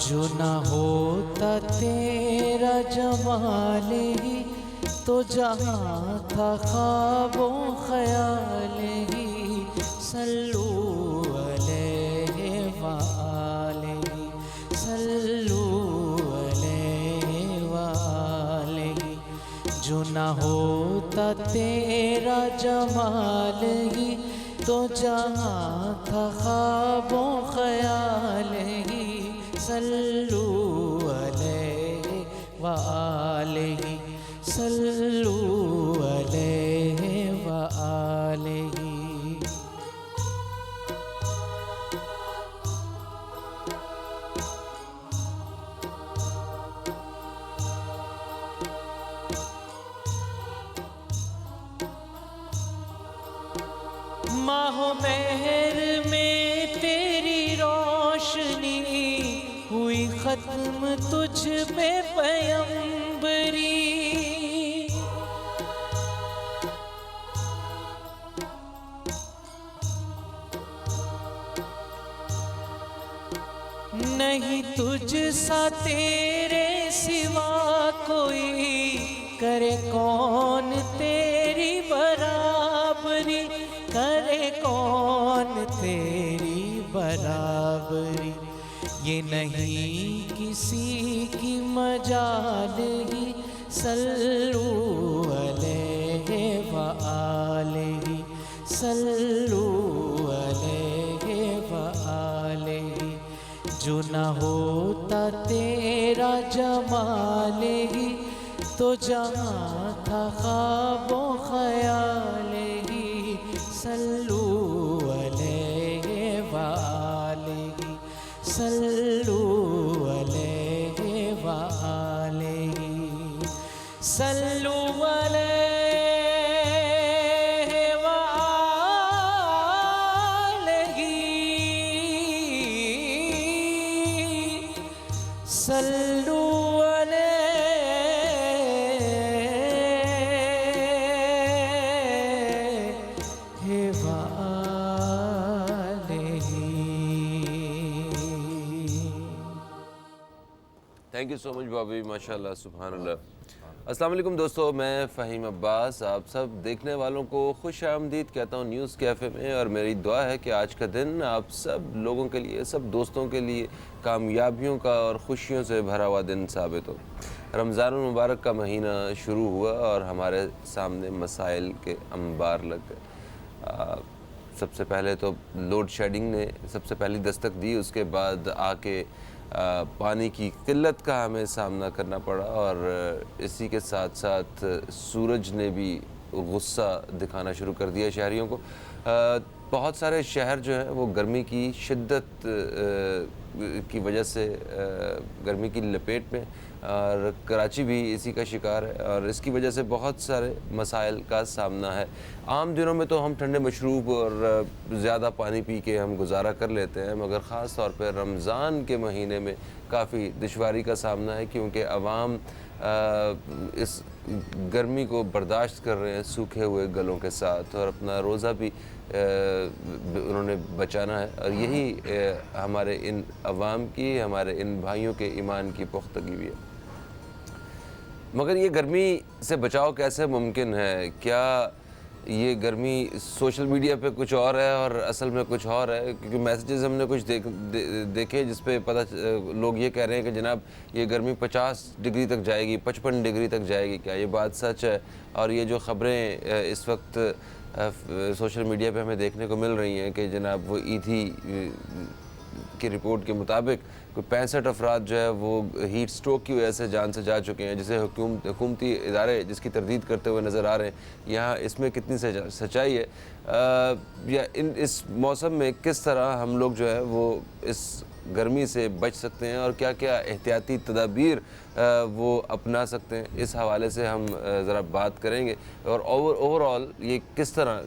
जो न होता तेरा जमाल ही तो जहाँ था ख्वाबो ख्याल ही। सल्लू अलैहि व आलिही, सल्लू अलैहि व आलिही। जो न होता तेरा जमाल ही तो जहाँ था ख्वाबो ख्याल ही। सल्लू अलैहि व आलिही, सल्लू अलैहि व आलिही। माहो महर में तेरी रोशनी हुई खत्म तुझ पे पैगंबरी। नहीं तुझ सा तेरे सिवा कोई करे कौन तेरी बराबरी, करे कौन तेरी बराबरी। ये नहीं किसी की मजाल ही। सल्लू अलैहि व आलिही, सल्लू अलैहि व आलिही। जो न होता तेरा जमाल ही तो जहाँ था ख्वाबो ख्याल ही। सल्लू अलैहि व आलिही, सल्लू अलैहि व आलिही, सल्लू अलैहि व आलिही, सल्लू थैंक यू सो मच भाभी, माशाल्लाह, सुभान अल्लाह। अस्सलाम वालेकुम दोस्तों, मैं फ़हीम अब्बास आप सब देखने वालों को खुश आमदीद कहता हूँ न्यूज़ कैफ़े में। और मेरी दुआ है कि आज का दिन आप सब लोगों के लिए, सब दोस्तों के लिए कामयाबियों का और ख़ुशियों से भरा हुआ दिन साबित हो। रमज़ान मुबारक का महीना शुरू हुआ और हमारे सामने मसाइल के अंबार लग गए। सबसे पहले तो लोड शेडिंग ने सबसे पहली दस्तक दी, उसके बाद आके पानी की किल्लत का हमें सामना करना पड़ा और इसी के साथ साथ सूरज ने भी गुस्सा दिखाना शुरू कर दिया शहरियों को। बहुत सारे शहर जो हैं वो गर्मी की शिद्दत की वजह से गर्मी की लपेट में, और कराची भी इसी का शिकार है और इसकी वजह से बहुत सारे मसाइल का सामना है। आम दिनों में तो हम ठंडे मशरूब और ज़्यादा पानी पी के हम गुजारा कर लेते हैं, मगर ख़ास तौर पर रमज़ान के महीने में काफ़ी दुश्वारी का सामना है, क्योंकि अवाम इस गर्मी को बर्दाश्त कर रहे हैं सूखे हुए गलों के साथ, और अपना रोज़ा भी उन्होंने बचाना है। और यही हमारे इन अवाम की, हमारे इन भाइयों के ईमान की पुख्तगी भी है। मगर ये गर्मी से बचाव कैसे मुमकिन है? क्या ये गर्मी सोशल मीडिया पे कुछ और है और असल में कुछ और है? क्योंकि मैसेजेस हमने कुछ देखे जिस पे लोग ये कह रहे हैं कि जनाब ये गर्मी 50 डिग्री तक जाएगी, 55 डिग्री तक जाएगी। क्या ये बात सच है? और ये जो ख़बरें इस वक्त सोशल मीडिया पे हमें देखने को मिल रही हैं कि जनाब वो ईथी की रिपोर्ट के मुताबिक कोई 65 अफराद जो है वो हीट स्ट्रोक की वजह से जान से जा चुके हैं, जिसे हुकूमती इदारे जिसकी तरदीद करते हुए नज़र आ रहे हैं। यहाँ इसमें कितनी सच्चाई है, या इस मौसम में किस तरह हम लोग जो है वो इस गर्मी से बच सकते हैं और क्या क्या एहतियाती तदाबीर वो अपना सकते हैं, इस हवाले से हम ज़रा बात करेंगे। और ओवरऑल ये किस तरह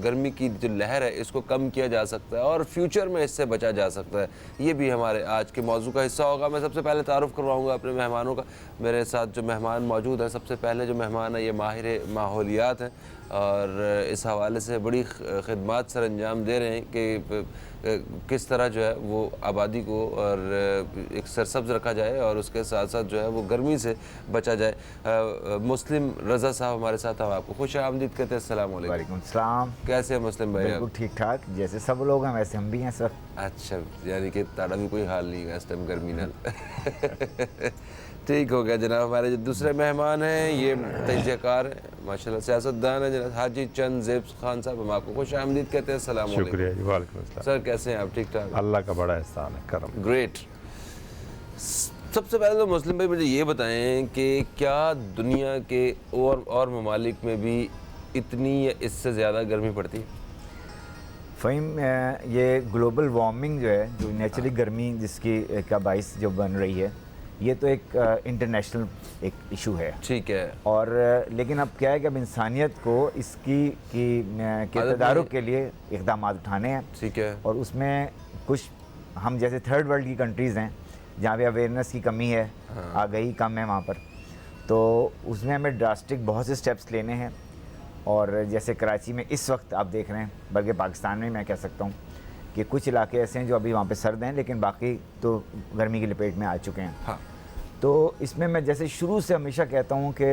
गर्मी की जो लहर है इसको कम किया जा सकता है और फ्यूचर में इससे बचा जा सकता है, ये भी हमारे आज के मौजू का हिस्सा होगा। मैं सबसे पहले तारुफ़ करवाऊँगा अपने मेहमानों का। मेरे साथ जो मेहमान मौजूद हैं, सबसे पहले जो मेहमान है ये माहिर माहौलियात हैं और इस हवाले से बड़ी खिदमात सर अंजाम दे रहे हैं कि किस तरह जो है वो आबादी को और एक सरसब्ज रखा जाए और उसके साथ साथ जो है वो गर्मी से बचा जाए। मुस्लिम रज़ा साहब हमारे साथ, हम आपको खुश आमदीद कहते हैं। अस्सलाम वालेकुम। वालेकुम सलाम। कैसे हैं मुस्लिम भाई? बिल्कुल ठीक ठाक, जैसे सब लोग हैं वैसे हम भी हैं सर। अच्छा, यानी कि ताड़ा भी कोई हाल नहीं है इस टाइम गर्मी नाल। ठीक हो गया जनाब। हमारे जो दूसरे मेहमान हैं ये तजज़ियाकार हैं, माशाल्लाह सियासतदान हैं जनाब हाजी चंद ज़ेब खान साहब, हम आपको खुश आमदीद कहते हैं। अस्सलाम वालेकुम। शुक्रिया जी, वालेकुम अस्सलाम। सर कैसे हैं आप? ठीक ठाक? अल्लाह का बड़ा एहसान है, करम। ग्रेट। सबसे पहले तो मुस्लिम भाई मुझे ये बताएं कि क्या दुनिया के और ममालिक में भी इतनी या इससे ज़्यादा गर्मी पड़ती है? फ़हीम, ये ग्लोबल वार्मिंग जो है, जो नेचुरली गर्मी जिसकी का बाइस जो बन रही है, ये तो एक इंटरनेशनल एक इशू है। ठीक है। और लेकिन अब क्या है कि अब इंसानियत को इसकी के तदारुक के लिए इक़दाम उठाने हैं। ठीक है। और उसमें कुछ हम जैसे थर्ड वर्ल्ड की कंट्रीज़ हैं जहाँ पे अवेयरनेस की कमी है, आगाही कम है वहाँ पर, तो उसमें हमें ड्रास्टिक बहुत से स्टेप्स लेने हैं। और जैसे कराची में इस वक्त आप देख रहे हैं, बल्कि पाकिस्तान में मैं कह सकता हूँ कि कुछ इलाके ऐसे हैं जो अभी वहाँ पे सर्द हैं, लेकिन बाकी तो गर्मी की लपेट में आ चुके हैं। हाँ। तो इसमें मैं जैसे शुरू से हमेशा कहता हूँ कि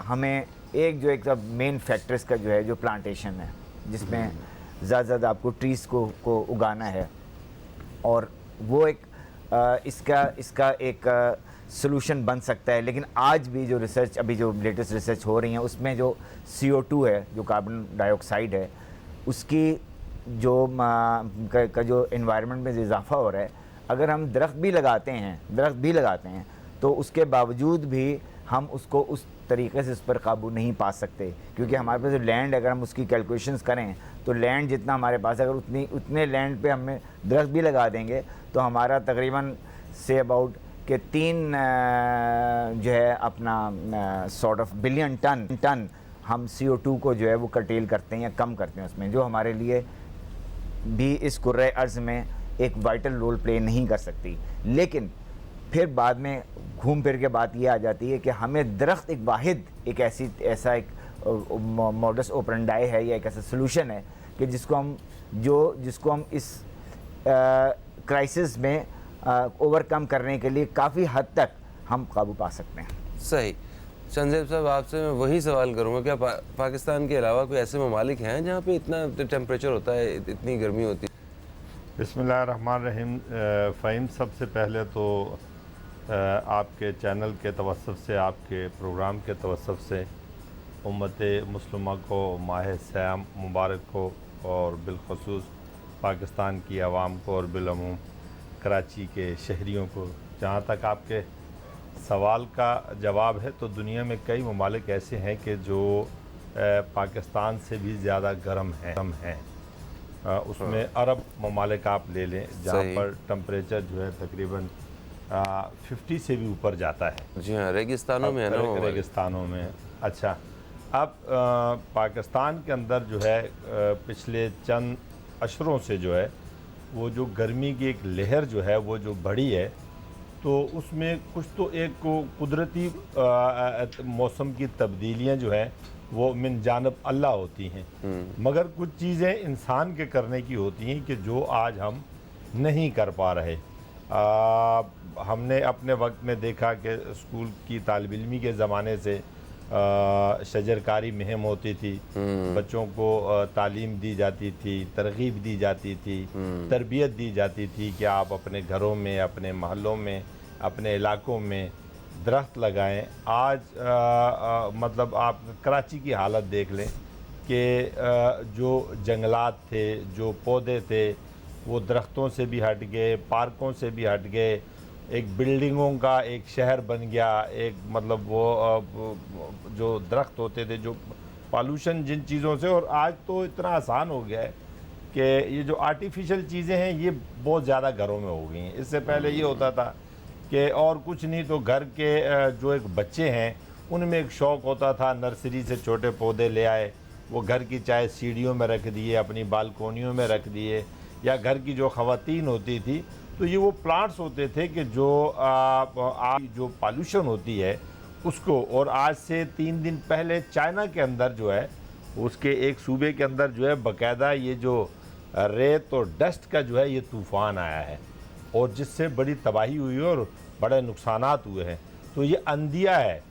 हमें एक मेन फैक्टर्स का जो है जो प्लांटेशन है, जिसमें ज़्यादा आपको ट्रीज़ को उगाना है, और वो एक इसका एक सोल्यूशन बन सकता है। लेकिन आज भी जो रिसर्च, अभी जो लेटेस्ट रिसर्च हो रही है, उसमें जो CO2 है, जो कार्बन डाइऑक्साइड है, उसकी जो जो एनवायरनमेंट में इजाफा हो रहा है, अगर हम दरख्त भी लगाते हैं तो उसके बावजूद भी हम उसको उस तरीके से उस पर काबू नहीं पा सकते, क्योंकि हमारे पास जो लैंड, अगर हम उसकी कैलकुलेशंस करें तो लैंड जितना हमारे पास, अगर उतने लैंड पे हमें दरख्त भी लगा देंगे तो हमारा तकरीबन से अबाउट के 3 जो है अपना सॉर्ट ऑफ बिलियन टन हम CO2 को जो है वो कर्टेल करते हैं या कम करते हैं उसमें, जो हमारे लिए भी इस कुर्रे अर्ज़ में एक वाइटल रोल प्ले नहीं कर सकती। लेकिन फिर बाद में घूम फिर के बात ये आ जाती है कि हमें दरख्त एक ऐसा एक मॉडस ओपरेंडाई है या एक ऐसा सोल्यूशन है कि जिसको हम इस क्राइसिस में ओवरकम करने के लिए काफ़ी हद तक हम काबू पा सकते हैं। सही। चंदेब साहब, आपसे मैं वही सवाल करूँगा, क्या पाकिस्तान के अलावा कोई ऐसे ममालिक हैं जहाँ पे इतना टेम्परेचर होता है, इतनी गर्मी होती है? बिस्मिल्लाहिर्रहमानिर्रहीम। फ़हीम, सबसे पहले तो आपके चैनल के तवस्सुत से, आपके प्रोग्राम के तवस्सुत से उम्मत मुस्लिमा को माह सियाम मुबारक हो, और बिलखसूस पाकिस्तान की आवाम को और बिलअमूम कराची के शहरियों को। जहाँ तक आपके सवाल का जवाब है, तो दुनिया में कई ममालिक ऐसे हैं कि जो पाकिस्तान से भी ज़्यादा गर्म हैं। उसमें अरब ममालिक आप ले लें, जहाँ पर टेम्परेचर जो है तकरीबन 50 से भी ऊपर जाता है। जी हाँ, रेगिस्तानों में है ना, रेगिस्तानों में। अच्छा, अब पाकिस्तान के अंदर जो है पिछले चंद अशरों से जो है वो जो गर्मी की एक लहर जो है वो जो बढ़ी है, तो उसमें कुछ तो एक कुदरती मौसम की तब्दीलियाँ जो हैं वो मिन जानब अल्लाह होती हैं, मगर कुछ चीज़ें इंसान के करने की होती हैं कि जो आज हम नहीं कर पा रहे। हमने अपने वक्त में देखा कि स्कूल की तालिब इल्मी के ज़माने से शजरकारी मुहिम होती थी, बच्चों को तालीम दी जाती थी, तरगीब दी जाती थी, तरबियत दी जाती थी कि आप अपने घरों में, अपने महल्लों में, अपने इलाकों में दरख्त लगाएं। आज मतलब आप कराची की हालत देख लें कि जो जंगलात थे, जो पौधे थे, वो दरख्तों से भी हट गए, पार्कों से भी हट गए, एक बिल्डिंगों का एक शहर बन गया। एक मतलब वो जो दरख्त होते थे, जो पॉल्यूशन जिन चीज़ों से, और आज तो इतना आसान हो गया है कि ये जो आर्टिफिशियल चीज़ें हैं ये बहुत ज़्यादा घरों में हो गई हैं। इससे पहले ये होता था कि और कुछ नहीं तो घर के जो एक बच्चे हैं उनमें एक शौक़ होता था, नर्सरी से छोटे पौधे ले आए, वो घर की चाहे सीढ़ियों में रख दिए, अपनी बालकोनियों में रख दिए, या घर की जो ख़वातीन होती थी तो ये वो प्लांट्स होते थे कि जो जो पॉल्यूशन होती है उसको। और आज से 3 दिन पहले चाइना के अंदर जो है, उसके एक सूबे के अंदर जो है बाकायदा ये जो रेत और डस्ट का जो है ये तूफ़ान आया है, और जिससे बड़ी तबाही हुई है और बड़े नुकसानात हुए हैं। तो ये अंदिया है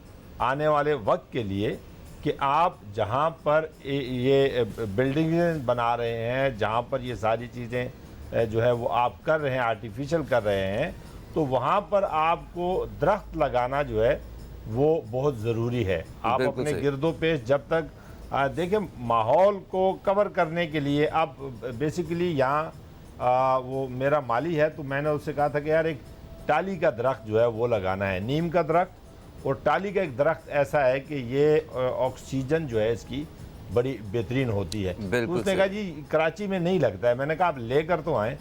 आने वाले वक्त के लिए कि आप जहाँ पर ये बिल्डिंग बना रहे हैं, जहाँ पर ये सारी चीज़ें जो है वो आप कर रहे हैं, आर्टिफिशियल कर रहे हैं, तो वहाँ पर आपको दरख्त लगाना जो है वो बहुत ज़रूरी है। आप अपने गिरदो पेश जब तक देखें, माहौल को कवर करने के लिए आप बेसिकली यहाँ वो मेरा माली है तो मैंने उससे कहा था कि यार एक टाली का दरख्त जो है वो लगाना है, नीम का दरख्त। और टाली का एक दरख्त ऐसा है कि ये ऑक्सीजन जो है इसकी बड़ी बेहतरीन होती है। तो उसने कहा जी कराची में नहीं लगता है। मैंने कहा आप लेकर तो आएँ,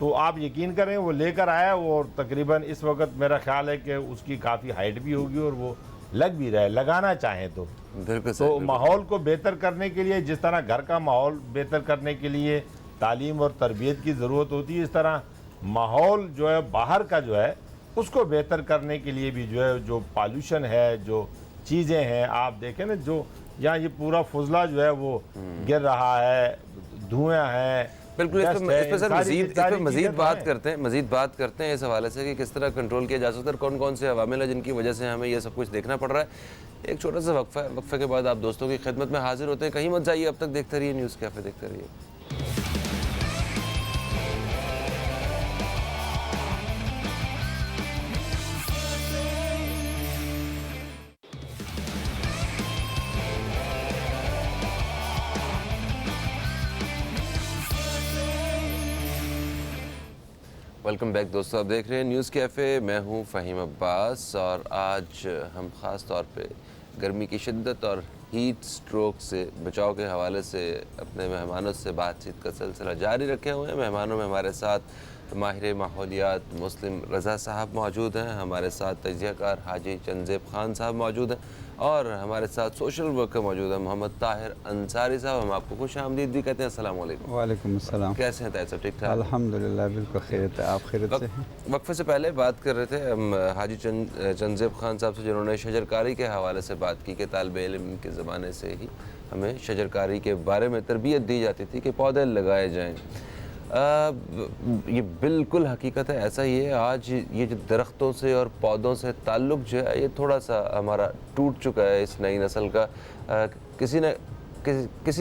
तो आप यकीन करें वो लेकर आया, और तकरीबन इस वक्त मेरा ख्याल है कि उसकी काफ़ी हाइट भी होगी और वो लग भी रहा है, लगाना चाहें तो। बिल्कुल। तो माहौल को बेहतर करने के लिए, जिस तरह घर का माहौल बेहतर करने के लिए तालीम और तरबियत की ज़रूरत होती है, इस तरह माहौल जो है बाहर का जो है उसको बेहतर करने के लिए भी जो है, जो पॉल्यूशन है, जो चीज़ें हैं, आप देखें ना जो यहाँ ये पूरा फुजला जो है वो गिर रहा है, धुआं है। बिल्कुल, इस पर सर मज़ीद बात करते हैं इस हवाले से कि किस तरह कंट्रोल किया जा सकता है, कौन कौन से अवामिल है जिनकी वजह से हमें ये सब कुछ देखना पड़ रहा है। एक छोटा सा वक्फा है, वक्फे के बाद आप दोस्तों की खिदमत में हाजिर होते हैं। कहीं मत जाइए, अब तक देखते रहिए न्यूज़ कैफ़े, देखते रहिए। वेलकम बैक दोस्तों, आप देख रहे हैं न्यूज़ कैफ़े। मैं हूं फ़हीम अब्बास और आज हम ख़ास तौर पे गर्मी की शिद्दत और हीट स्ट्रोक से बचाव के हवाले से अपने मेहमानों से बातचीत का सिलसिला जारी रखे हुए हैं। मेहमानों में हमारे साथ माहिर माहौलियात मुस्लिम रज़ा साहब मौजूद हैं, हमारे साथ तजियाकार हाजी चंजेब खान साहब मौजूद हैं, और हमारे साथ सोशल वर्कर मौजूद हैं मोहम्मद ताहिर अंसारी साहब। हम आपको खुश आमदीद भी कहते हैं। अस्सलाम वालेकुम। वालेकुम अस्सलाम। कैसे हैं ताहिर साहब? ठीक ठाक अल्हम्दुलिल्लाह, बिल्कुल खैरियत है। आप खैरियत से हैं? वक्फे से पहले बात कर रहे थे हम हाजी चंजेब खान साहब से, जिन्होंने शजरकारी के हवाले से बात की कि तालिब इल्म के ज़माने से ही हमें शजरकारी के बारे में तरबियत दी जाती थी कि पौधे लगाए जाएँ। ये बिल्कुल हकीकत है, ऐसा ही है। आज ये जो दरख्तों से और पौधों से ताल्लुक़ जो है ये थोड़ा सा हमारा टूट चुका है इस नई नस्ल का। किसी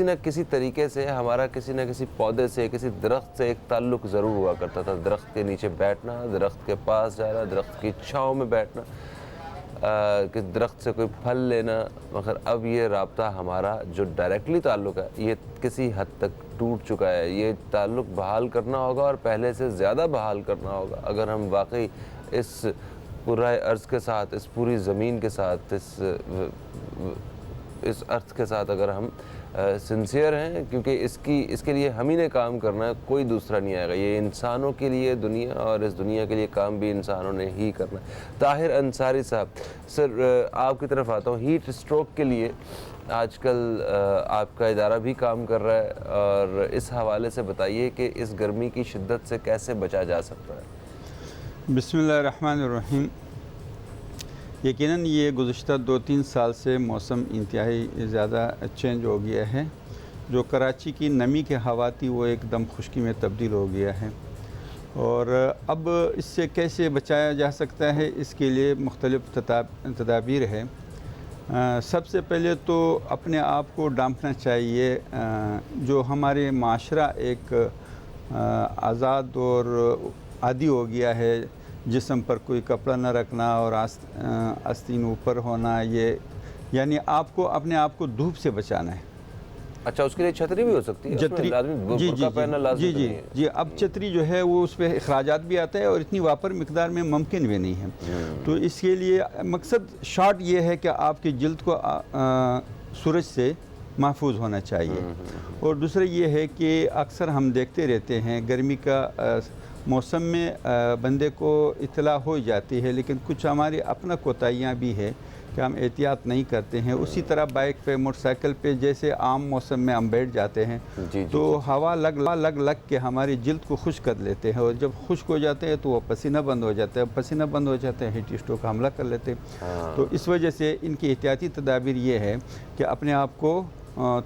न किसी तरीके से हमारा किसी न किसी पौधे से, किसी दरख्त से एक ताल्लुक़ ज़रूर हुआ करता था। दरख्त के नीचे बैठना, दरख्त के पास जाना, दरख्त की छाँव में बैठना, कि दरख्त से कोई फल लेना। मगर अब ये राब्ता हमारा जो डायरेक्टली ताल्लुक़ है ये किसी हद तक टूट चुका है। ये ताल्लुक़ बहाल करना होगा और पहले से ज़्यादा बहाल करना होगा अगर हम वाकई इस पूरा अर्ज़ के साथ, इस पूरी ज़मीन के साथ, इस अर्थ के साथ अगर हम सिंसियर हैं, क्योंकि इसके लिए हम ही ने काम करना है, कोई दूसरा नहीं आएगा। ये इंसानों के लिए दुनिया, और इस दुनिया के लिए काम भी इंसानों ने ही करना है। ताहिर अंसारी साहब, सर आपकी तरफ आता हूँ। हीट स्ट्रोक के लिए आजकल आपका इदारा भी काम कर रहा है, और इस हवाले से बताइए कि इस गर्मी की शिद्दत से कैसे बचा जा सकता है। बिस्मिल्लाहिर्रहमानिर्रहीम। यकीनन ये गुज़श्ता 2-3 साल से मौसम इंतहाई ज़्यादा चेंज हो गया है। जो कराची की नमी के हवा थी वो एकदम खुश्की में तब्दील हो गया है, और अब इससे कैसे बचाया जा सकता है इसके लिए मुख्तलिफ़ तदाबीर है। सबसे पहले तो अपने आप को डांपना चाहिए। जो हमारे माशरा एक आज़ाद और आदी हो गया है, जिस्म पर कोई कपड़ा न रखना और आस्तीन ऊपर होना, ये यानी आपको अपने आप को धूप से बचाना है। अच्छा, उसके लिए छतरी भी हो सकती है? छतरी, जी। अब छतरी जो है वो उस पर अखराजात भी आता है और इतनी वापर मिकदार में मुमकिन भी नहीं है। तो इसके लिए मकसद शॉर्ट ये है कि आपकी जल्द को सूरज से महफूज होना चाहिए। और दूसरा ये है कि अक्सर हम देखते रहते हैं गर्मी का मौसम में बंदे को इत्तला हो जाती है, लेकिन कुछ हमारी अपना कोताहियाँ भी है कि हम एहतियात नहीं करते हैं। उसी तरह बाइक पे, मोटरसाइकिल पे जैसे आम मौसम में हम बैठ जाते हैं तो हवा लग के हमारी जिल्द को खुश्क कर लेते हैं, और जब खुश्क हो जाते हैं तो वो पसीना बंद हो जाता है, पसीना बंद हो जाता है हीट स्ट्रोक का हमला कर लेते हैं। तो इस वजह से इनकी एहतियाती तदाबीर ये है कि अपने आप को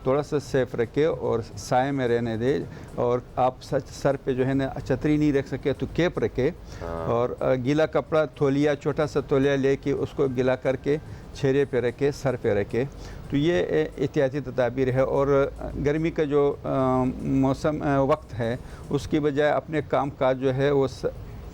थोड़ा सा सेफ रखे और साए में रहने दे, और आप सर पे जो है ना छतरी नहीं रख सके तो कैप रखे, और गीला कपड़ा तौलिया, छोटा सा तौलिया लेके उसको गीला करके चेहरे पे रखे, सर पे रखे। तो ये एहतियाती तदाबीर है। और गर्मी का जो मौसम वक्त है उसकी बजाय अपने काम काज जो है वो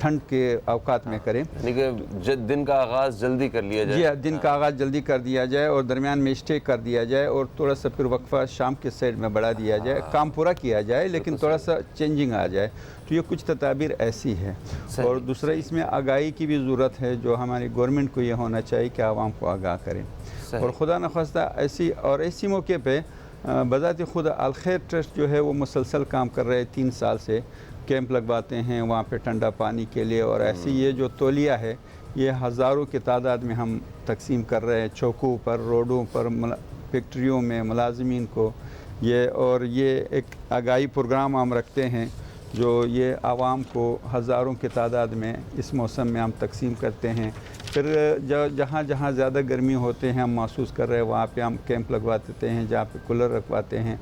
ठंड के अवकात में करें, यानी कि दिन का आगाज़ जल्दी कर लिया जाए। जी, दिन का आगाज़ जल्दी कर दिया जाए और दरमियान में स्टे कर दिया जाए, और थोड़ा सा फिर वक्फा शाम के साइड में बढ़ा दिया जाए, काम पूरा किया जाए लेकिन थोड़ा सा चेंजिंग आ जाए। तो ये कुछ तदाबीर ऐसी है। और दूसरा इसमें आगाही की भी ज़रूरत है, जो हमारी गवर्नमेंट को ये होना चाहिए कि आवाम को आगाह करें। और खुदा न खास्ता ऐसी मौके पे बज़ात खुद अल खैर ट्रस्ट जो है वो मुसलसल काम कर रहे हैं, 3 साल से कैंप लगवाते हैं वहाँ पे ठंडा पानी के लिए। और ऐसी ये जो तौलिया है ये हज़ारों की तादाद में हम तकसीम कर रहे हैं, चौकों पर, रोडों पर, फैक्ट्रियों में मुलाजमीन को ये। और ये एक आगाही प्रोग्राम हम रखते हैं जो ये आवाम को हज़ारों की तादाद में इस मौसम में हम तकसीम करते हैं। फिर जहाँ जहाँ ज़्यादा गर्मी होते हैं हम महसूस कर रहे हैं वहाँ पे हम कैंप लगवा देते हैं, जहाँ पे कूलर रखवाते हैं।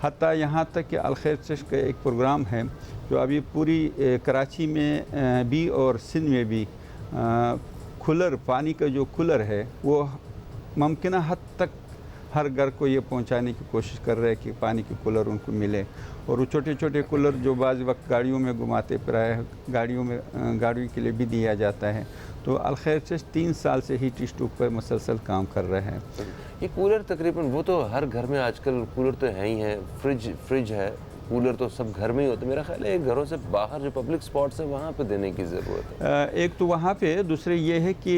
हत्ता यहाँ तक कि अल खैर ट्रस्ट का एक प्रोग्राम है जो अभी पूरी कराची में भी और सिंध में भी कूलर, पानी का जो कूलर है वो मुमकिन हद तक हर घर को ये पहुंचाने की कोशिश कर रहे हैं कि पानी के कूलर उनको मिले। और वो छोटे छोटे कूलर जो बाज़ वक्त गाड़ियों में घुमाते फिराए, गाड़ियों के लिए भी दिया जाता है। तो अल खैर ट्रस्ट 3 साल से हीट स्ट्रोक पर मुसलसल काम कर रहे हैं। ये कूलर तकरीबन वो तो हर घर में आजकल कूलर तो है ही है, फ्रिज है, कूलर तो सब घर में ही होते। मेरा ख्याल है घरों से बाहर जो पब्लिक स्पॉट्स हैं वहाँ पे देने की ज़रूरत है। एक तो वहाँ पे, दूसरे ये है कि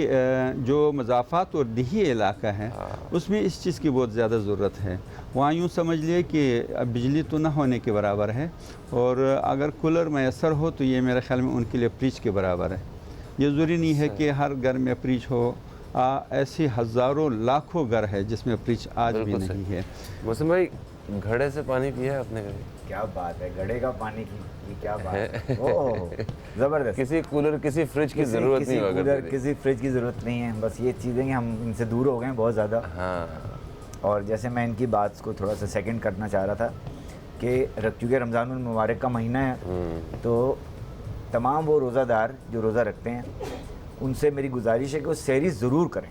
जो मज़ाफ़ात और देही इलाका है उसमें इस चीज़ की बहुत ज़्यादा ज़रूरत है। वहाँ यूँ समझ लिए कि बिजली तो ना होने के बराबर है, और अगर कूलर मैसर हो तो ये मेरे ख्याल में उनके लिए फ्रिज के बराबर है। ये ज़रूरी नहीं है कि हर घर में फ्रिज हो, ऐसे हज़ारों लाखों घर है जिसमें फ्रिज आज भी नहीं है। मौसम भाई, घड़े से पानी पिया है आपने कभी? क्या बात है, घड़े का पानी की क्या बात है। ओह ज़बरदस्त। किसी कूलर, किसी फ्रिज की ज़रूरत नहीं होगा, किसी फ्रिज की ज़रूरत नहीं है। बस ये चीज़ें कि हम इनसे दूर हो गए हैं बहुत ज़्यादा। हाँ। और जैसे मैं इनकी बात को थोड़ा सा सेकंड करना चाह रहा था कि चूँकि रमज़ानुल मुबारक का महीना है तो तमाम वो रोज़ादार जो रोज़ा रखते हैं उनसे मेरी गुजारिश है कि वो सहरी ज़रूर करें।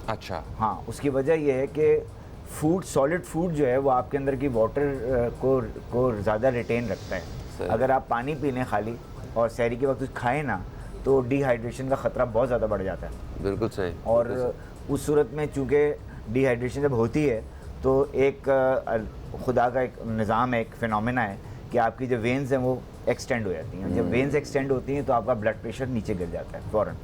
अच्छा। हाँ, उसकी वजह यह है कि सॉलिड फूड जो है वो आपके अंदर की वाटर को ज़्यादा रिटेन रखता है। अगर आप पानी पी लें खाली और सहरी के वक्त कुछ खाएं ना तो डिहाइड्रेशन का ख़तरा बहुत ज़्यादा बढ़ जाता है। बिल्कुल सही। और उस सूरत में चूँकि डिहाइड्रेशन जब होती है तो एक खुदा का एक निज़ाम है, एक फिनोमेना है कि आपकी जो वेन्स हैं वो एक्सटेंड हो जाती हैं। जब वेन्स एक्सटेंड होती हैं तो आपका ब्लड प्रेशर नीचे गिर जाता है फ़ौरन,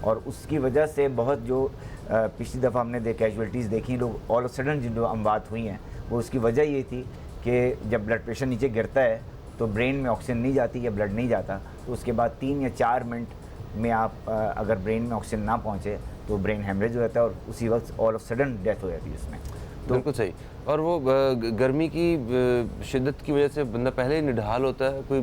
और उसकी वजह से बहुत जो पिछली दफ़ा हमने कैजुअल्टीज़ देखी, लोग ऑल ऑफ सडन जिन जो अमवात हुई हैं वो उसकी वजह ये थी कि जब ब्लड प्रेशर नीचे गिरता है तो ब्रेन में ऑक्सीजन नहीं जाती या ब्लड नहीं जाता, तो उसके बाद 3 या 4 मिनट में आप अगर ब्रेन में ऑक्सीजन ना पहुँचे तो ब्रेन हेमरेज हो जाता है और उसी वक्त ऑल ऑफ सडन डेथ हो जाती है उसमें। तो बिल्कुल सही। और वो गर्मी की शिद्दत की वजह से बंदा पहले ही निढाल होता है, कोई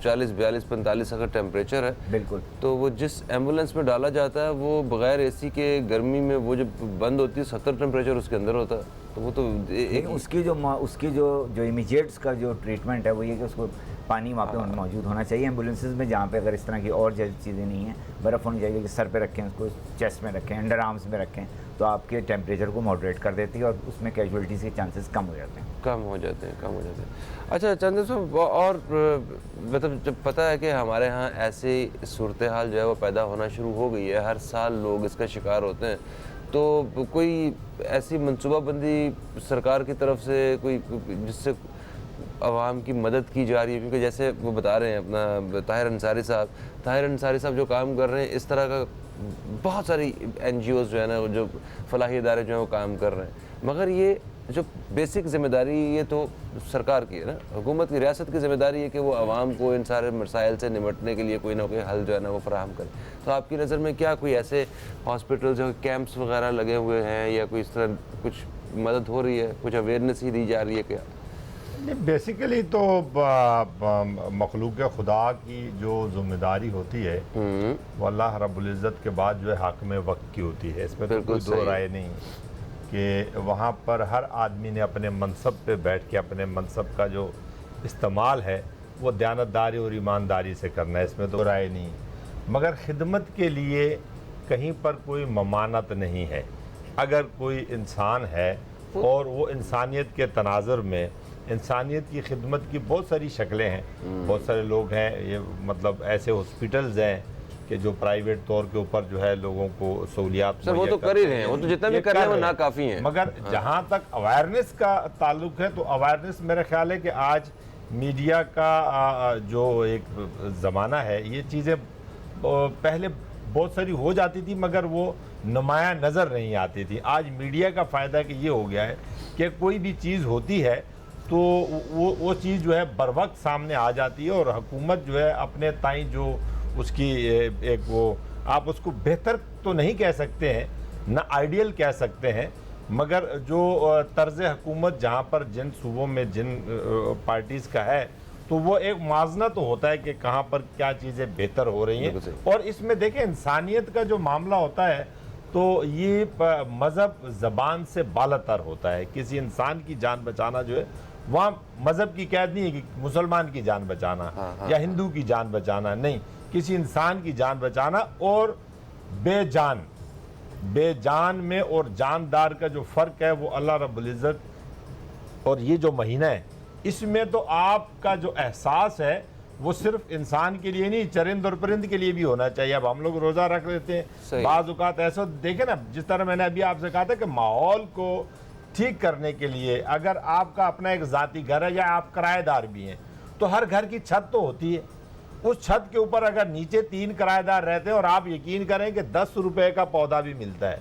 40, 42, 45 अगर टेम्परेचर है बिल्कुल, तो वो जिस एम्बुलेंस में डाला जाता है वो बगैर एसी के गर्मी में वो जब बंद होती है 70 टेम्परेचर उसके अंदर होता है, तो वो तो उसकी जो इमीडिएट्स का जो ट्रीटमेंट है वो ये कि उसको पानी वहाँ पे मौजूद होना चाहिए एम्बुलेंसेज में, जहाँ पे अगर इस तरह की और चीज़ें नहीं हैं, बर्फ़ होनी चाहिए कि सर पे रखें, उसको चेस्ट में रखें, अंडर आर्म्स में रखें, तो आपके टेम्परेचर को मॉडरेट कर देती है और उसमें कैजुअल्टीज़ के चांसेस कम हो जाते हैं। अच्छा चंदन साहब, और मतलब जब पता है कि हमारे यहाँ ऐसे सूरत हाल जो है वो पैदा होना शुरू हो गई है, हर साल लोग इसका शिकार होते हैं, तो कोई ऐसी मनसूबाबंदी सरकार की तरफ से कोई जिससे आवाम की मदद की जा रही है? क्योंकि जैसे वो बता रहे हैं अपना ताहिर अंसारी साहब जो काम कर रहे हैं, इस तरह का बहुत सारी NGOs जो है ना, जो फलाही इदारे जो हैं वो काम कर रहे हैं, मगर ये जो बेसिक जिम्मेदारी ये तो सरकार की है ना, हुकूमत की, रियासत की जिम्मेदारी है कि वो आवाम को इन सारे मसाइल से निपटने के लिए कोई ना कोई हल जो है ना वो फराहम करे। तो आपकी नज़र में क्या कोई ऐसे हॉस्पिटल जो कैंप्स वगैरह लगे हुए हैं या कोई इस तरह कुछ मदद हो रही है, कुछ अवेयरनेस ही दी जा रही है क्या? बेसिकली तो मखलूक खुदा की जो जिम्मेदारी होती है वो अल्लाह रब्बुल इज़्ज़त के बाद जो है हाकिम वक्त की होती है। इसमें तो कोई दो राय नहीं कि वहाँ पर हर आदमी ने अपने मनसब पे बैठ के अपने मनसब का जो इस्तेमाल है वो दयानतदारी और ईमानदारी से करना है, इसमें तो राय नहीं। मगर खिदमत के लिए कहीं पर कोई ममानत नहीं है। अगर कोई इंसान है और वो इंसानियत के तनाज़ुर में, इंसानियत की खिदमत की बहुत सारी शक्लें हैं, बहुत सारे लोग हैं, ये मतलब ऐसे हॉस्पिटल्स हैं कि जो प्राइवेट तौर के ऊपर जो है लोगों को सहूलियात सर वो तो कर ही रहे हैं, वो तो जितना भी कर रहे हैं वो नाकाफ़ी हैं। मगर जहाँ तक अवेयरनेस का ताल्लुक है तो अवेयरनेस मेरा ख्याल है कि आज मीडिया का जो एक ज़माना है, ये चीज़ें पहले बहुत सारी हो जाती थी मगर वो नुमाया नज़र नहीं आती थी। आज मीडिया का फ़ायदा कि ये हो गया है कि कोई भी चीज़ होती है तो वो चीज़ जो है बर वक्त सामने आ जाती है और हुकूमत जो है अपने ताई जो उसकी एक वो, आप उसको बेहतर तो नहीं कह सकते हैं, ना आइडियल कह सकते हैं, मगर जो तर्ज़ हुकूमत जहाँ पर जिन सूबों में जिन पार्टीज़ का है तो वो एक माजना तो होता है कि कहाँ पर क्या चीज़ें बेहतर हो रही हैं। और इसमें देखें इंसानियत का जो मामला होता है तो ये मज़हब ज़बान से बालातर होता है। किसी इंसान की जान बचाना जो है वहाँ मज़हब की कैद नहीं है कि मुसलमान की जान बचाना या हिंदू की जान बचाना, नहीं, किसी इंसान की जान बचाना। और बेजान में और जानदार का जो फ़र्क है वो अल्लाह रब्बुल इज़्ज़त और ये जो महीना है इसमें तो आपका जो एहसास है वो सिर्फ इंसान के लिए नहीं, चरिंद और परिंद के लिए भी होना चाहिए। अब हम लोग रोज़ा रख लेते हैं, बाज़ औक़ात ऐसा देखें ना, जिस तरह मैंने अभी आपसे कहा था कि माहौल को ठीक करने के लिए अगर आपका अपना एक ज़ाती घर है या आप किराएदार भी हैं तो हर घर की छत तो होती है। उस छत के ऊपर अगर नीचे 3 किराएदार रहते हैं और आप यकीन करें कि 10 रुपए का पौधा भी मिलता है,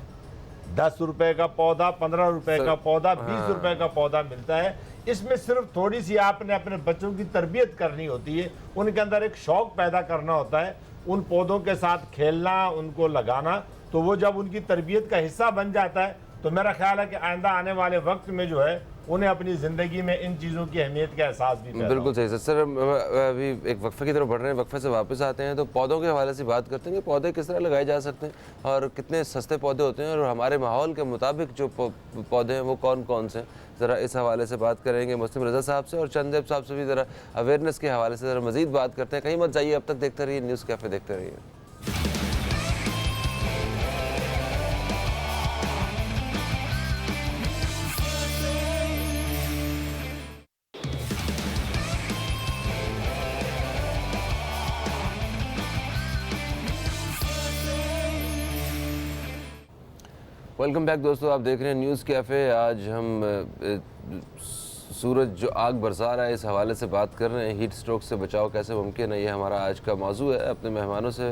10 रुपए का पौधा, 15 रुपए का पौधा, 20 रुपए का पौधा मिलता है। इसमें सिर्फ थोड़ी सी आपने अपने बच्चों की तरबियत करनी होती है, उनके अंदर एक शौक़ पैदा करना होता है, उन पौधों के साथ खेलना, उनको लगाना। तो वो जब उनकी तरबियत का हिस्सा बन जाता है तो मेरा ख्याल है कि आइंदा आने वाले वक्त में जो है उन्हें अपनी ज़िंदगी में इन चीज़ों की अहमियत का एहसास भी पैदा। बिल्कुल सही सर। अभी एक वक्फे की तरफ बढ़ रहे हैं, वक्फे से वापस आते हैं तो पौधों के हवाले से बात करते हैं कि पौधे किस तरह लगाए जा सकते हैं और कितने सस्ते पौधे होते हैं और हमारे माहौल के मुताबिक जो पौधे हैं वो कौन कौन से हैं। ज़रा इस हवाले से बात करेंगे मुस्लिम रज़ा साहब से और चंदेब साहब से भी ज़रा अवेयरनेस के हवाले से ज़रा मज़ीद बात करते हैं। कहीं मत जाइए, अब तक देखते रहिए न्यूज़ कैफ़े, देखते रहिए। वेलकम बैक दोस्तों, आप देख रहे हैं न्यूज़ कैफ़े। आज हम सूरज जो आग बरसा रहा है इस हवाले से बात कर रहे हैं, हीट स्ट्रोक से बचाव कैसे मुमकिन है, ये हमारा आज का मौजू है। अपने मेहमानों से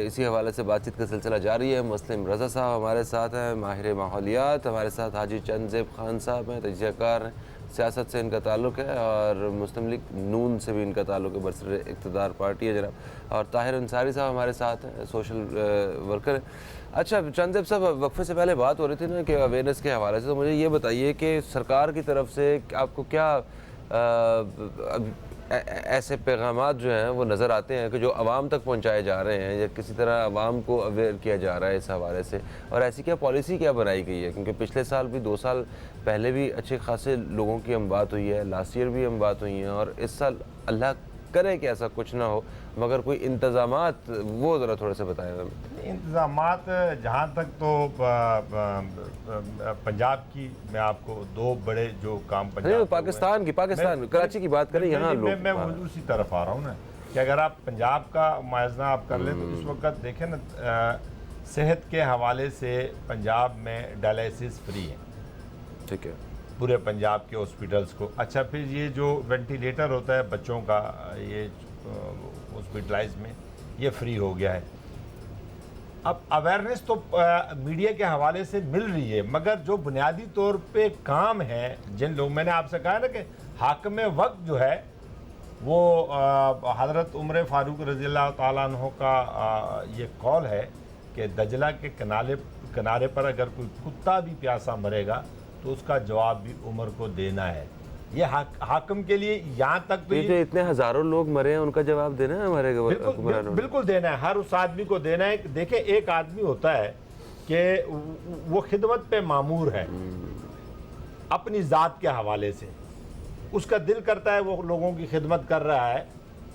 इसी हवाले से बातचीत का सिलसिला जारी है। मुस्लिम रज़ा साहब हमारे साथ हैं, माहिर माहौलियात, हमारे साथ हाजी चंदेब खान साहब हैं, तजज़ियाकार हैं, सियासत से इनका ताल्लुक़ है और मुस्लिम लीग नून से भी इनका ताल्लुक़ है, बरसर इक़्तिदार पार्टी है जनाब। और ताहिर अंसारी साहब हमारे साथ हैं, सोशल वर्कर हैं। अच्छा चंदेब साहब, वक्फे से पहले बात हो रही थी ना कि अवेयरनेस के हवाले से, तो मुझे ये बताइए कि सरकार की तरफ से आपको क्या ऐसे पैगामात जो हैं वो नज़र आते हैं कि जो आवाम तक पहुंचाए जा रहे हैं या किसी तरह आवाम को अवेयर किया जा रहा है इस हवाले से, और ऐसी क्या पॉलिसी क्या बनाई गई है? क्योंकि पिछले साल भी 2 साल पहले भी अच्छे खासे लोगों की हम बात हुई है, लास्ट ईयर भी हम बात हुई हैं, और इस साल अल्लाह करे कि ऐसा कुछ ना हो, मगर कोई इंतज़ामात वो ज़रा थोड़े से बताएं हमें। इंतज़ामात जहाँ तक तो पंजाब की मैं आपको 2 बड़े जो काम पाकिस्तान कराची की बात करें, यहाँ मैं उसी तरफ आ रहा हूँ ना कि अगर आप पंजाब का मुआवजा आप कर लें तो इस वक्त देखें ना, सेहत के हवाले से पंजाब में डायलिसिस फ्री है, ठीक है, पूरे पंजाब के हॉस्पिटल्स को। अच्छा, फिर ये जो वेंटिलेटर होता है बच्चों का, ये हॉस्पिटलाइज में, ये फ्री हो गया है। अब अवेयरनेस तो मीडिया के हवाले से मिल रही है, मगर जो बुनियादी तौर पे काम है, जिन लोग, मैंने आपसे कहा ना कि हाकिम वक्त जो है वो हज़रत उमर फ़ारूक रज़ी अल्लाह ताला अन्हो का ये कौल है कि दजला के किनारे पर अगर कोई कुत्ता भी प्यासा मरेगा तो उसका जवाब भी उमर को देना है। ये हाकिम के लिए यहाँ तक तो ये जो इतने हजारों लोग मरे हैं उनका जवाब देना है हमारे हुक्मरानों ने। बिल्कुल देना है, हर उस आदमी को देना है। देखिए, एक आदमी होता है कि वो खिदमत पे मामूर है अपनी ज़ात के हवाले से, उसका दिल करता है वो लोगों की खिदमत कर रहा है,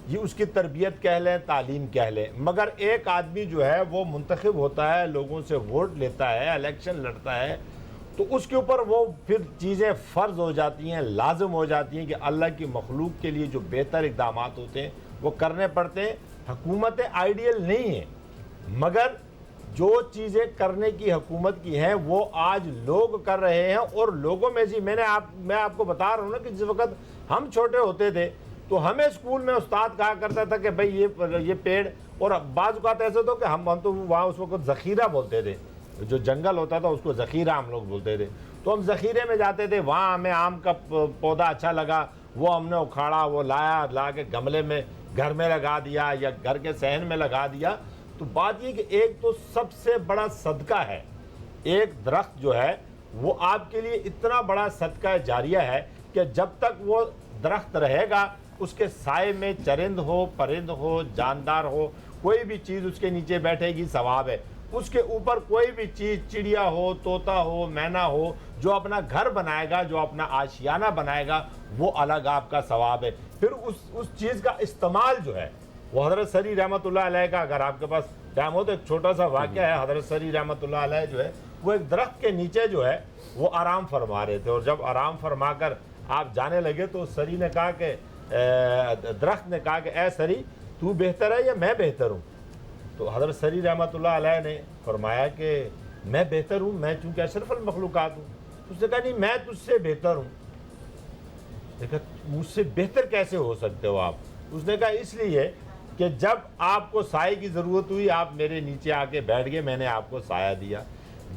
ये उसकी तरबियत कह लें, तालीम कह लें। मगर एक आदमी जो है वो मुंतखब होता है, लोगों से वोट लेता है, इलेक्शन लड़ता है, तो उसके ऊपर वो फिर चीज़ें फ़र्ज़ हो जाती हैं, लाजम हो जाती हैं कि अल्लाह की मखलूक के लिए जो बेहतर इक़दाम होते हैं वो करने पड़ते हैं। हुकूमतें आइडियल नहीं हैं, मगर जो चीज़ें करने की हुकूमत की हैं वो आज लोग कर रहे हैं। और लोगों में से मैं आपको बता रहा हूँ ना कि जिस वक्त हम छोटे होते थे तो हमें स्कूल में उस्ताद कहा करता था कि भाई ये पेड़, और बाज़ औक़ात ऐसे तो कि हम तो वहाँ उस वक्त ज़ख़ीरा बोलते थे, जो जंगल होता था उसको ज़ख़ीरा हम लोग बोलते थे। तो हम ज़ख़ीरे में जाते थे, वहाँ हमें आम का पौधा अच्छा लगा, वो हमने उखाड़ा, वो ला के गमले में घर में लगा दिया या घर के सहन में लगा दिया। तो बात ये कि एक तो सबसे बड़ा सदका है, एक दरख्त जो है वो आपके लिए इतना बड़ा सदका जारिया है कि जब तक वो दरख्त रहेगा उसके साए में चरिंद हो, परिंद हो, जानदार हो, कोई भी चीज़ उसके नीचे बैठेगी, सवाब है। उसके ऊपर कोई भी चीज़, चिड़िया हो, तोता हो, मैना हो, जो अपना घर बनाएगा, जो अपना आशियाना बनाएगा, वो अलग आपका सवाब है। फिर उस चीज़ का इस्तेमाल जो है वो हज़रत सरी रहमतुल्लाह अलैह का, अगर आपके पास टाइम हो तो एक छोटा सा वाक़या है। हज़रत सरी रहमतुल्लाह अलैह जो है वो एक दरख्त के नीचे जो है वो आराम फरमा रहे थे, और जब आराम फरमा कर आप जाने लगे तो सरी ने कहा कि दरख्त ने कहा कि ए सरी, तू बेहतर है या मैं बेहतर हूँ? तो हज़रत सरी रहमतुल्लाह अलैह ने फरमाया कि मैं बेहतर हूँ, मैं चूँकि अशरफुल मखलूक़ात हूँ। उसने कहा नहीं, मैं तुझसे बेहतर हूँ। देखा, मुझसे बेहतर कैसे हो सकते हो आप? उसने कहा इसलिए कि जब आपको साए की ज़रूरत हुई आप मेरे नीचे आके बैठ गए, मैंने आपको साया दिया।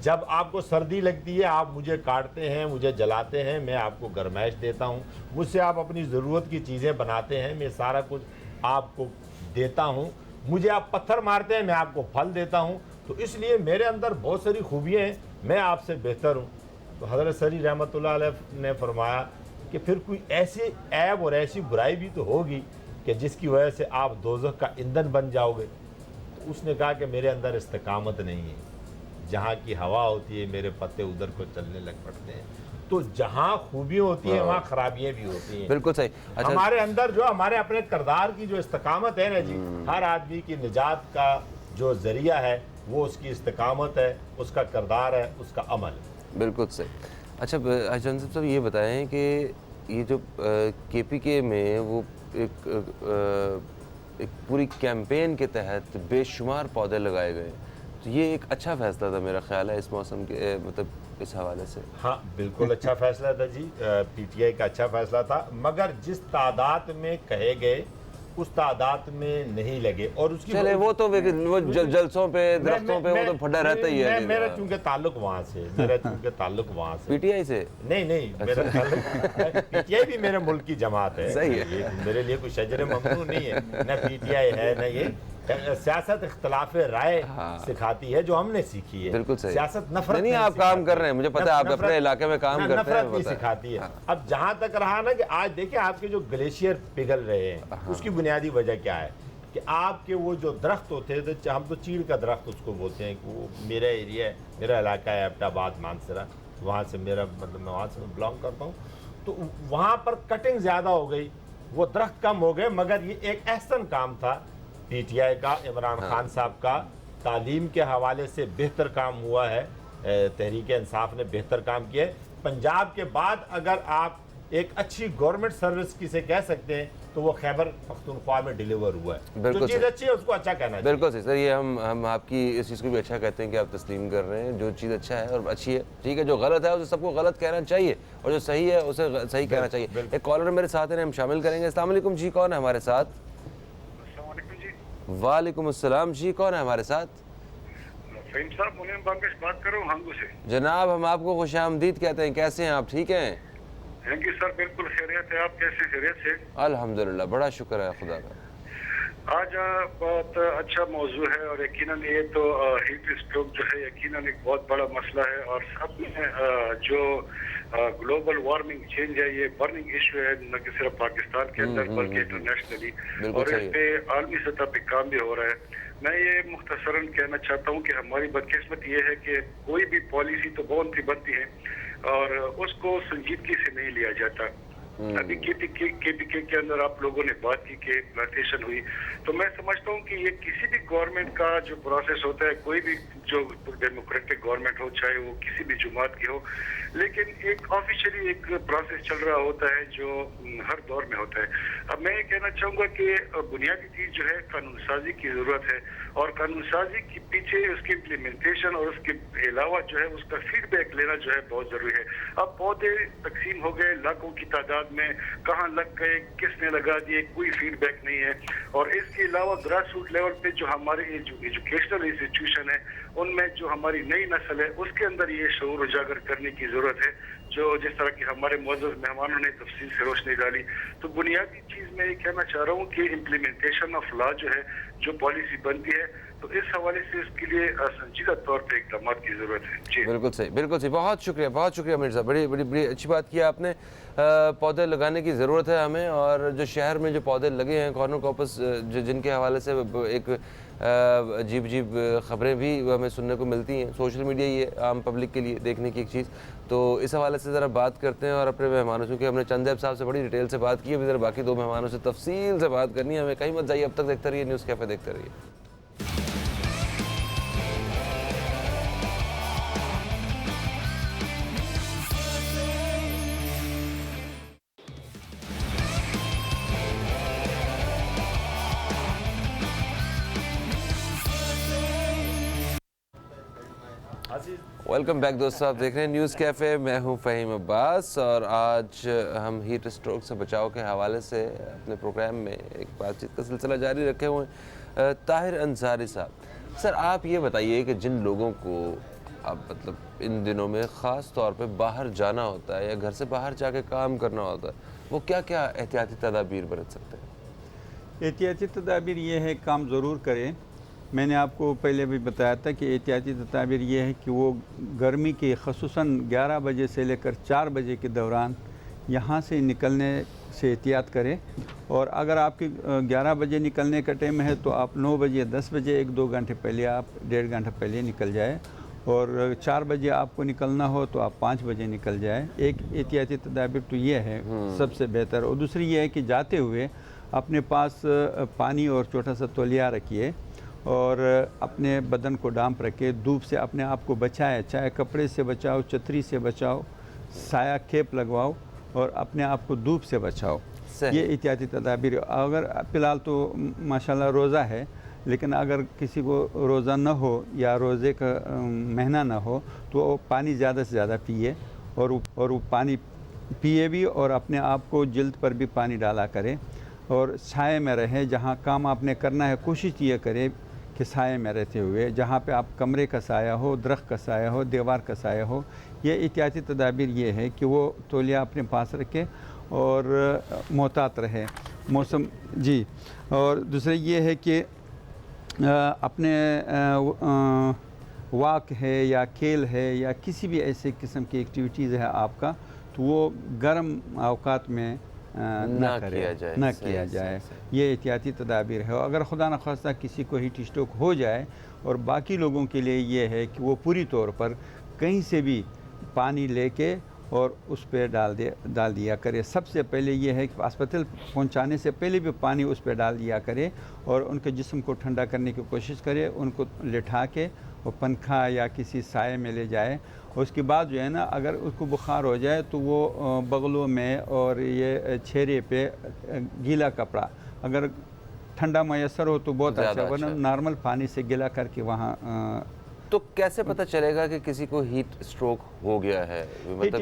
जब आपको सर्दी लगती है आप मुझे काटते हैं, मुझे जलाते हैं, मैं आपको गर्माइश देता हूँ। मुझसे आप अपनी ज़रूरत की चीज़ें बनाते हैं, मैं सारा कुछ आपको देता हूँ। मुझे आप पत्थर मारते हैं, मैं आपको फल देता हूँ। तो इसलिए मेरे अंदर बहुत सारी खूबियाँ हैं, मैं आपसे बेहतर हूँ। तो हज़रत सरी रहमतुल्लाह अलैह ने फरमाया कि फिर कोई ऐसी ऐब और ऐसी बुराई भी तो होगी कि जिसकी वजह से आप दोज़ख का ईंधन बन जाओगे। तो उसने कहा कि मेरे अंदर इस्तिकामत नहीं है, जहाँ की हवा होती है मेरे पत्ते उधर को चलने लग पड़ते हैं। तो जहाँ खूबियाँ होती हैं वहाँ खराबियाँ भी होती हैं। बिल्कुल सही। अच्छा, हमारे अंदर जो हमारे अपने किरदार की जो इस्तिकामत है ना जी, हर आदमी की निजात का जो जरिया है वो उसकी इस्तिकामत है, उसका किरदार है, उसका अमल है। बिल्कुल सही। अच्छा अजन साहब ये बताएं कि ये जो KPK में वो एक पूरी कैंपेन के तहत बेशुमार पौधे लगाए गए, तो ये एक अच्छा फैसला था मेरा ख्याल है इस मौसम के, मतलब इस हवाले से। हाँ बिल्कुल अच्छा फैसला था जी, PTI का अच्छा फैसला था, मगर जिस तादाद में कहे गए उस तादाद में नहीं लगे। और उसकी चले वो तो जलसों पे, दरख्तों पे वो तो फटा रहता ही है। मेरा चूंकि ताल्लुक वहाँ से, PTI से नहीं मेरा ताल्लुक PTI भी मेरे मुल्क की जमात है। सही है, मेरे लिए कोई शजर ममनू नहीं है, न PTI है न ये। सियासत इख्तलाफ राय सिखाती है जो हमने सीखी है। बिल्कुल सही। सियासत नफरत नहीं, आप काम कर रहे हैं, मुझे पता है आप अपने इलाके में काम करते हैं, नफरत नहीं सिखाती है। अब जहाँ तक रहा ना कि आज देखिए आपके जो ग्लेशियर पिघल रहे हैं उसकी बुनियादी वजह क्या है कि आपके वो जो दरख्त होते थे, हम तो चीड़ का दरख्त उसको बोलते हैं, कि वो मेरा एरिया है, मेरा इलाका है एबटाबाद मानसरा, वहाँ से मेरा मतलब मैं वहाँ से बिलोंग करता हूँ। तो वहाँ पर कटिंग ज़्यादा हो गई, वो दरख्त कम हो गए, मगर ये एक एहसन काम था PTI का, इमरान खान साहब का। तालीम के हवाले से बेहतर काम हुआ है, तहरीक इंसाफ ने बेहतर काम किया है। पंजाब के बाद अगर आप एक अच्छी गवर्नमेंट सर्विस किसे कह सकते हैं तो वो खैबर पख्तूनख्वा में डिलीवर हुआ है। जो चीज़ अच्छी है उसको अच्छा कहना चाहिए। बिल्कुल सही सर, ये हम आपकी इस चीज़ को भी अच्छा कहते हैं कि आप तस्लीम कर रहे हैं। जो चीज़ अच्छा है और अच्छी है, ठीक है, जो गलत है उसे सबको गलत कहना चाहिए और जो सही है उसे सही कहना चाहिए। एक कॉलर मेरे साथ है, हम शामिल करेंगे। अस्सलाम वालेकुम जी, कौन है हमारे साथ? वालेकुम अस्सलाम जी, कौन है हमारे साथ? फहीम साहब, मुनीम बांग्लादेश बात कर रहा हूँ हांगू से। जनाब, हम आपको खुशामदीद कहते हैं। कैसे हैं आप? ठीक हैं? थैंक यू सर, बिल्कुल खैरियत है। आप कैसे? खैरियत से? अल्हम्दुलिल्लाह, बड़ा शुक्र है खुदा का। आज बहुत अच्छा मौजू है और यकीनन ये तो हीट स्ट्रोक जो है यकीनन एक बहुत बड़ा मसला है और सब में जो ग्लोबल वार्मिंग चेंज है ये बर्निंग इशू है, न कि सिर्फ पाकिस्तान के अंदर बल्कि इंटरनेशनली, और इस पे आलमी सतह पे काम भी हो रहा है। मैं ये मुख्तसरन कहना चाहता हूँ कि हमारी बदकिस्मत ये है कि कोई भी पॉलिसी तो बहुत सी बनती है और उसको संजीदगी से नहीं लिया जाता। अभी केपीके के अंदर आप लोगों ने बात की कि प्लांटेशन हुई, तो मैं समझता हूँ कि ये किसी भी गवर्नमेंट का जो प्रोसेस होता है, कोई भी जो डेमोक्रेटिक गवर्नमेंट हो, चाहे वो किसी भी जुमात की हो, लेकिन एक ऑफिशियली एक प्रोसेस चल रहा होता है जो हर दौर में होता है। अब मैं ये कहना चाहूँगा कि बुनियादी चीज़ जो है कानून साजी की ज़रूरत है और कानून साजी के पीछे उसकी इम्प्लीमेंटेशन और उसके अलावा जो है उसका फीडबैक लेना जो है बहुत ज़रूरी है। अब पौधे तकसीम हो गए लाखों की तादाद में, कहाँ लग गए, किसने लगा दिए, कोई फीडबैक नहीं है। और इसके अलावा ग्रास रूट लेवल पे जो हमारे एजुकेशनल इंस्टीट्यूशन है उनमें जो हमारी नई नस्ल है उसके अंदर ये शऊर उजागर करने की ज़रूरत है, जो जिस तरह की हमारे मौजूद मेहमानों ने तफसील से रोशनी डाली। तो बुनियादी चीज़ मैं ये कहना चाह रहा हूँ कि इम्प्लीमेंटेशन ऑफ लॉ जो है, जो पॉलिसी बनती है, तो इस हवाले से इसके लिए संजीदा तौर पर इक़दाम की ज़रूरत है। जी बिल्कुल सही, बिल्कुल सही। बहुत शुक्रिया मिर्ज़ा, बड़ी बड़ी बड़ी अच्छी बात की आपने। पौधे लगाने की ज़रूरत है हमें, और जो शहर में जो पौधे लगे हैं कॉर्नोकॉपस, जो जिनके हवाले से एक अजीब ख़बरें भी हमें सुनने को मिलती हैं। सोशल मीडिया ये आम पब्लिक के लिए देखने की एक चीज़, तो इस हवाले से ज़रा बात करते हैं। और अपने मेहमानों से, क्योंकि हमने चंदेब साहब से बड़ी डिटेल से बात की, अभी ज़रा बाकी दो मेहमानों से तफसील से बात करनी है हमें। कहीं मत जाइए, अब तक देखते रहिए न्यूज़ कैफ़े, देखते रहिए। वेलकम बैक दोस्तों, आप देख रहे हैं न्यूज़ कैफ़े। मैं हूं फ़हीम अब्बास और आज हम हीट स्ट्रोक से बचाव के हवाले से अपने प्रोग्राम में एक बातचीत का सिलसिला जारी रखे हुए हैं। ताहिर अंसारी साहब, सर आप ये बताइए कि जिन लोगों को अब मतलब इन दिनों में ख़ास तौर पे बाहर जाना होता है या घर से बाहर जाके काम करना होता है, वो क्या क्या एहतियाती तदाबीर बरत सकते हैं? एहतियाती तदाबीर ये है, काम ज़रूर करें। मैंने आपको पहले भी बताया था कि एहतियाती तदाबीर ये है कि वो गर्मी के ख़ुसूसन 11 बजे से लेकर 4 बजे के दौरान यहाँ से निकलने से एहतियात करें। और अगर आपके 11 बजे निकलने का टाइम है तो आप 9 बजे 10 बजे 1-2 घंटे पहले, आप 1.5 घंटा पहले निकल जाए। और 4 बजे आपको निकलना हो तो आप 5 बजे निकल जाए। एक एहतियाती तदाबीर तो ये है सबसे बेहतर। और दूसरी ये है कि जाते हुए अपने पास पानी और छोटा सा तौलिया रखिए और अपने बदन को डांप रखे, धूप से अपने आप को बचाए, चाहे कपड़े से बचाओ, छतरी से बचाओ, साया खेप लगवाओ और अपने आप को धूप से बचाओ। ये एहतियाती तदाबीर। अगर फ़िलहाल तो माशाल्लाह रोज़ा है, लेकिन अगर किसी को रोज़ा न हो या रोज़े का महीना ना हो तो पानी ज़्यादा से ज़्यादा पिए और वो पानी पिए भी और अपने आप को जिल्द पर भी पानी डाला करें और साए में रहे। जहाँ काम आपने करना है कोशिश ये करें कि साए में रहते हुए, जहाँ पे आप कमरे का साया हो, दरख्त का साया हो, दीवार का साया हो। ये एहतियाती तदाबीर ये है कि वो तौलिया अपने पास रखे और मोहतात रहे मौसम। जी, और दूसरा ये है कि अपने वॉक है या खेल है या किसी भी ऐसे किस्म की एक्टिविटीज़ है आपका, तो वो गर्म अवकात में ना किया जाए। ये एहतियाती तदाबीर है। अगर खुदा न खास्ता किसी को हीट स्ट्रोक हो जाए, और बाकी लोगों के लिए ये है कि वो पूरी तौर पर कहीं से भी पानी लेके और उस पर डाल दिया करे। सबसे पहले ये है कि अस्पताल पहुंचाने से पहले भी पानी उस पर डाल दिया करे और उनके जिस्म को ठंडा करने की कोशिश करे। उनको लिटा के वो पंखा या किसी साए में ले जाए। उसके बाद जो है ना, अगर उसको बुखार हो जाए तो वो बगलों में और ये चेहरे पे गीला कपड़ा अगर ठंडा मैसर हो तो बहुत अच्छा, वरना नॉर्मल पानी से गीला करके वहाँ। तो कैसे पता चलेगा कि किसी को हीट स्ट्रोक हो गया है? मतलब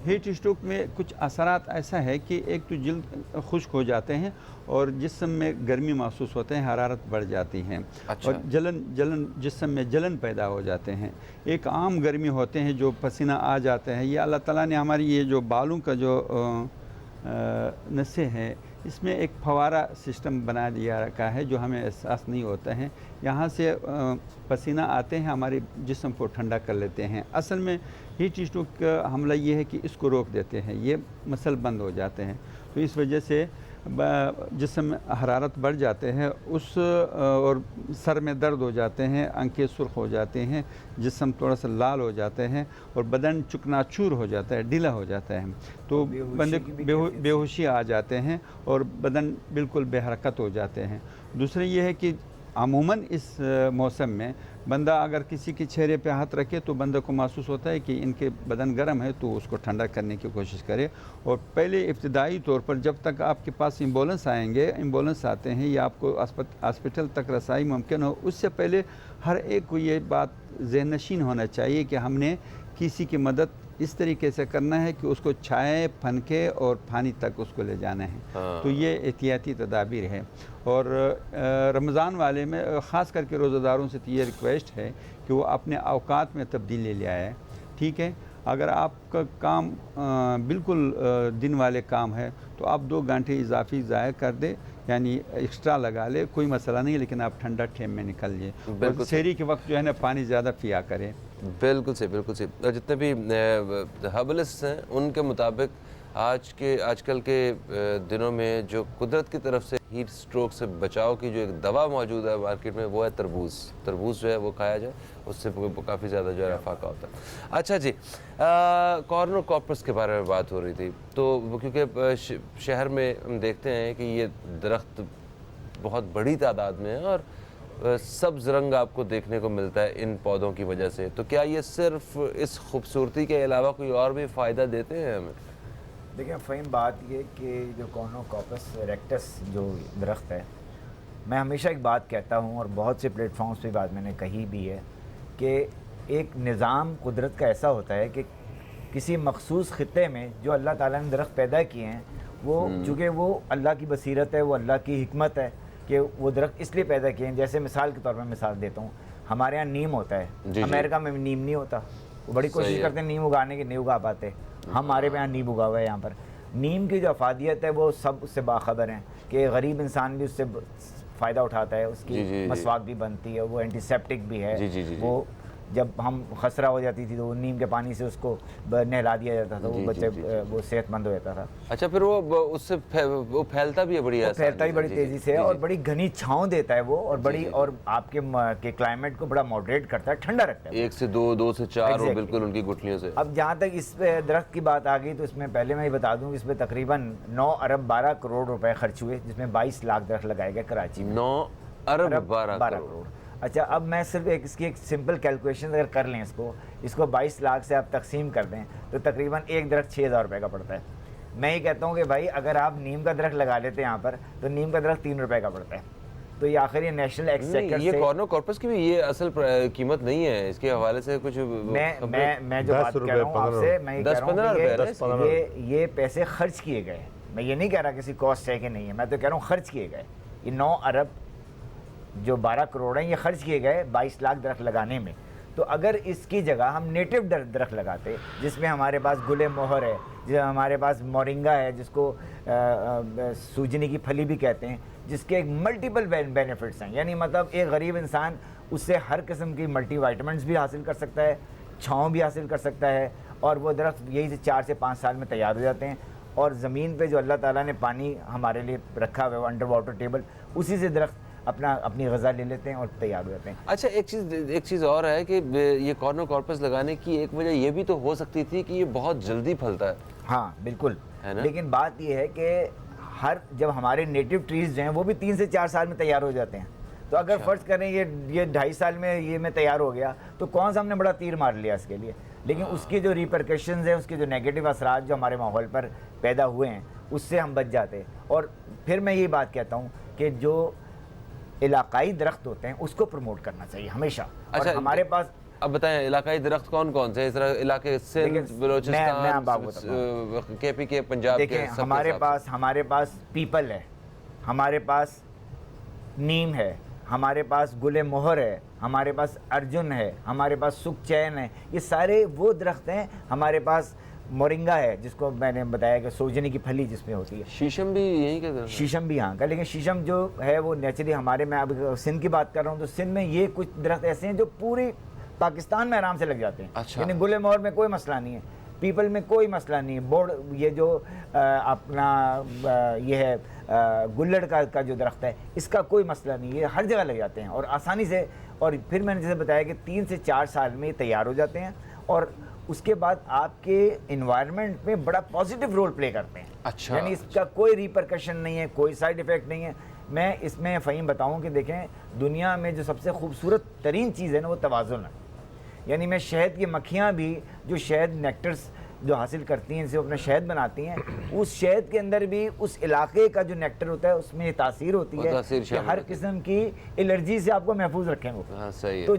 हीट स्ट्रोक में कुछ असरात ऐसा है कि एक तो जल्द खुश्क हो जाते हैं और जिस्म में गर्मी महसूस होते हैं, हरारत बढ़ जाती है। अच्छा। और जलन जिस्म में जलन पैदा हो जाते हैं। एक आम गर्मी होते हैं जो पसीना आ जाते हैं। ये अल्लाह ताला ने हमारी ये जो बालों का जो नसें हैं इसमें एक फवारा सिस्टम बना दिया रखा है जो हमें एहसास नहीं होता है। यहाँ से पसीना आते हैं, हमारे जिस्म को ठंडा कर लेते हैं। असल में हीट स्ट्रोक का हमला ये है कि इसको रोक देते हैं, ये मसल बंद हो जाते हैं। तो इस वजह से जिस्म में हरारत बढ़ जाते हैं और सर में दर्द हो जाते हैं, आंखें सुर्ख हो जाते हैं, जिस्म थोड़ा सा लाल हो जाते हैं और बदन चुकनाचूर हो जाता है, ढीला हो जाता है। तो बंदे बेहोशी आ जाते हैं और बदन बिल्कुल बेहरकत हो जाते हैं। दूसरा ये है कि अमूमन इस मौसम में बंदा अगर किसी के चेहरे पे हाथ रखे तो बंदे को महसूस होता है कि इनके बदन गर्म है, तो उसको ठंडा करने की कोशिश करे। और पहले इब्तदाई तौर पर जब तक आपके पास एम्बुलेंस आते हैं या आपको हॉस्पिटल तक रसाई मुमकिन हो, उससे पहले हर एक को ये बात ज़हन नशीन होना चाहिए कि हमने किसी की मदद इस तरीके से करना है कि उसको छाए, फनके और पानी तक उसको ले जाना है। तो ये एहतियाती तदाबीर है। और रमज़ान वाले में ख़ास करके रोज़ादारों से ये रिक्वेस्ट है कि वो अपने औकात में तब्दीली ले आए। ठीक है, अगर आपका काम बिल्कुल दिन वाले काम है तो आप 2 घंटे इजाफी ज़ाया कर दे, यानी एक्स्ट्रा लगा ले, कोई मसला नहीं, लेकिन आप ठंडा ठेम में निकल जाए। और शहरी के वक्त जो है ना पानी ज़्यादा पिया करें। बिल्कुल सही, बिल्कुल सही। और जितने भी हर्बलिस्ट हैं उनके मुताबिक आजकल के दिनों में जो कुदरत की तरफ से हीट स्ट्रोक से बचाव की जो एक दवा मौजूद है मार्केट में, वो है तरबूज। तरबूज जो है वो खाया जाए, उससे काफ़ी ज़्यादा जो है रफाका होता है। अच्छा जी, कॉर्नोकॉर्पस के बारे में बात हो रही थी, तो क्योंकि शहर में हम देखते हैं कि ये दरख्त बहुत बड़ी तादाद में है और सब्ज़ रंग आपको देखने को मिलता है इन पौधों की वजह से। तो क्या ये सिर्फ इस खूबसूरती के अलावा कोई और भी फ़ायदा देते हैं हमें? देखिए फ़हीम, बात ये कि जो कॉर्नोकॉर्पस रेक्टस जो दरख्त है, मैं हमेशा एक बात कहता हूँ और बहुत से प्लेटफॉर्म्स पे बात मैंने कही भी है कि एक निज़ाम कुदरत का ऐसा होता है कि किसी मखसूस ख़ित्ते में जो अल्लाह ताला ने दरख्त पैदा किए हैं, वो चूँकि वो अल्लाह की बसीरत है, वो अल्लाह की हिकमत है कि वो दरख्त इसलिए पैदा किए हैं। जैसे मिसाल के तौर पर मिसाल देता हूँ, हमारे यहाँ नीम होता है, अमेरिका में नीम नहीं होता। वो बड़ी कोशिश करते हैं नीम उगाने की, नहीं उगा पाते। हमारे यहाँ नीम उगा हुआ है। यहाँ पर नीम की जो अफादियत है वो सब उससे बाखबर हैं कि गरीब इंसान भी उससे फ़ायदा उठाता है, उसकी मसवाक भी बनती है, वो एंटीसेप्टिक भी है। वो जब हम खसरा हो जाती थी तो नीम के पानी से उसको नहला दिया जाता था, वो बच्चे वो सेहतमंद हो जाता था। अच्छा, फिर वो उससे वो फैलता भी है फैलता ही बड़ी तेज़ी से और बड़ी घनी छाँव देता है वो, और बड़ी और आपके क्लाइमेट को बड़ा मॉडरेट करता है, ठंडा रखता है। 1 से 2 से 4 वो बिल्कुल उनकी गुठलियों से। अब जहाँ तक इस दरख्त की बात आ गई तो इसमें पहले मैं ये बता दूँ कि इसमें तकरीबन 9 अरब 12 करोड़ रुपए खर्च हुए, जिसमें 22 लाख दरख्त लगाए गए कराची में। 9 अरब 12 करोड़। अच्छा, अब मैं सिर्फ इसकी एक सिंपल कैलकुलेशन अगर कर लें, इसको 22 लाख से आप तकसीम कर दें तो तकरीबन एक दरख्त 6,000 रुपये का पड़ता है। मैं ये कहता हूँ कि भाई अगर आप नीम का दरख्त लगा लेते हैं यहाँ पर तो नीम का दरख्त 3 रुपये का पड़ता है। तो ये आखिर ये नेशनल एक्सचेकर ये कॉर्नोकॉर्पस की भी ये असल कीमत नहीं है, इसके हवाले से कुछ मैं जो बात कर रहा हूँ आपसे, मैं 10-15 रुपये ये पैसे खर्च किए गए। मैं ये नहीं कह रहा किसी कॉस्ट है कि नहीं है, मैं तो कह रहा हूँ खर्च किए गए। ये 9 अरब जो 12 करोड़ हैं ये खर्च किए गए 22 लाख दरख्त लगाने में। तो अगर इसकी जगह हम नेटिव दरख्त लगाते, जिसमें हमारे पास गुले मोहर है, जो हमारे पास मोरिंगा है, जिसको सूजनी की फली भी कहते हैं, जिसके मल्टीपल बेनिफिट्स हैं, यानी मतलब एक गरीब इंसान उससे हर किस्म की मल्टी वाइटामिन्स भी हासिल कर सकता है, छाँव भी हासिल कर सकता है, और वो दरख्त यही से 4 से 5 साल में तैयार हो जाते हैं। और ज़मीन पे जो अल्लाह ताला ने पानी हमारे लिए रखा हुआ है, वो अंडर वाटर टेबल, उसी से दरख्त अपनी गज़ा ले लेते हैं और तैयार हो जाते हैं। अच्छा, एक चीज़ और है कि ये कॉर्नोकॉर्पस लगाने की एक वजह ये भी तो हो सकती थी कि ये बहुत जल्दी फलता है। हाँ बिल्कुल, लेकिन बात ये है कि जब हमारे नेटिव ट्रीज़ जो हैं वो भी 3 से 4 साल में तैयार हो जाते हैं। तो अगर फ़र्ज़ करें ये 2.5 साल में ये में तैयार हो गया तो कौन सा हमने बड़ा तीर मार लिया इसके लिए। लेकिन उसकी जो रिपरकशंस हैं, उसके जो नेगेटिव असरात जो हमारे माहौल पर पैदा हुए हैं, उससे हम बच जाते हैं। और फिर मैं ये बात कहता हूँ कि जो इलाकाई दरख्त होते हैं उसको प्रमोट करना चाहिए हमेशा। अच्छा, और हमारे पास अब बताएं इलाकाई दरख्त कौन कौन से, इस तरह इलाके सिंध, देखिए, मैं बलोचिस्तान, आपको बताता हूँ। केपी के, पंजाब के, देखें, सबके हमारे हिसाब से। पास पीपल है, हमारे पास नीम है, हमारे पास गुले मोहर है, हमारे पास अर्जुन है, हमारे पास सुखचैन है। ये सारे वो दरख्त हैं। हमारे पास मोरिंगा है, जिसको मैंने बताया कि सोजनी की फली जिसमें होती है। शीशम भी यहीं के दरख्त है? शीशम भी यहाँ का, लेकिन शीशम जो है वो नेचुरली हमारे, मैं अब सिंध की बात कर रहा हूँ तो सिंध में ये कुछ दरख्त ऐसे हैं जो पूरी पाकिस्तान में आराम से लग जाते हैं। अच्छा। यानी गुले मोहर में कोई मसला नहीं है, पीपल में कोई मसला नहीं है, बोर्ड ये जो अपना ये है गुल्लड़ का जो दरख्त है, इसका कोई मसला नहीं है, ये हर जगह लग जाते हैं और आसानी से। और फिर मैंने जैसे बताया कि 3 से 4 साल में ये तैयार हो जाते हैं और उसके बाद आपके इन्वायरमेंट में बड़ा पॉजिटिव रोल प्ले करते हैं। अच्छा। यानी इसका कोई रिपरकशन नहीं है, कोई साइड इफ़ेक्ट नहीं है। मैं इसमें फ़हीम बताऊं कि देखें, दुनिया में जो सबसे खूबसूरत तरीन चीज़ है ना, वो तवाज़ुन है। यानी मैं शहद की मक्खियाँ भी जो शहद नेक्टर्स जो हासिल करती हैं, जिसे अपना शहद बनाती हैं, उस शहद के अंदर भी उस इलाके का जो नेक्टर होता है उसमें तासीर होती है कि हर किस्म की एलर्जी से आपको महफूज रखें वो। हाँ, सही है। तो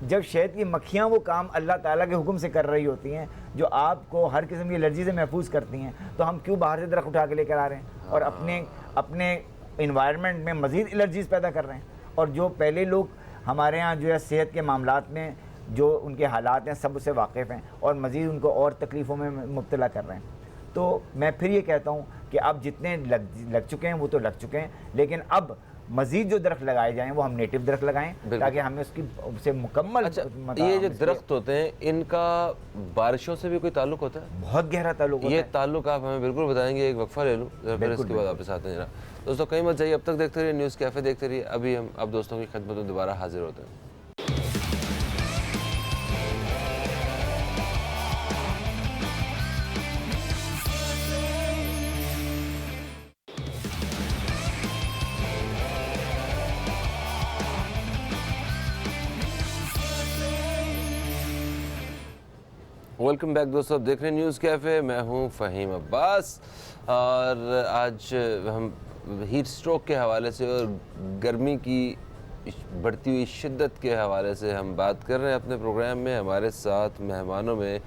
जब शहद की मक्खियाँ वो काम अल्लाह ताला के हुक्म से कर रही होती हैं, जो आपको हर किस्म की एलर्जी से महफूज करती हैं, तो हम क्यों बाहर से दरख्त उठा के लेकर आ रहे हैं और अपने इन्वायरमेंट में मज़ीद एलर्जीज़ पैदा कर रहे हैं। और जो पहले लोग हमारे यहाँ जो है सेहत के मामलात में जो उनके हालात हैं सब उससे वाकिफ़ हैं और मज़ीद उनको और तकलीफ़ों में मुब्तला कर रहे हैं। तो मैं फिर ये कहता हूँ कि अब जितने लग चुके हैं वो तो लग चुके हैं, लेकिन अब मज़ीद जो दरख्त लगाए जाएँ वो हम नेटिव दरख्त लगाएं, ताकि हमें उससे मुकम्मल। अच्छा, ये जो दरख्त होते हैं इनका बारिशों से भी कोई ताल्लुक होता है? बहुत गहरा ताल्लुक होता ये है। ताल्लुक आप हमें बिल्कुल बताएंगे। एक वक्फा ले लूँ, फिर इसके बाद वापस आते हैं। जरा दोस्तों कहीं मत जाइए, अब तक देखते रहिए न्यूज़ कैफ़े, देखते रहिए। अभी हम अब दोस्तों की खिदमत में दोबारा हाजिर होते हैं। वेलकम बैक दोस्तों, आप देख रहे हैं न्यूज़ कैफ़े। मैं हूं फ़हीम अब्बास और आज हम हीट स्ट्रोक के हवाले से और गर्मी की बढ़ती हुई शिद्दत के हवाले से हम बात कर रहे हैं अपने प्रोग्राम में। हमारे साथ मेहमानों में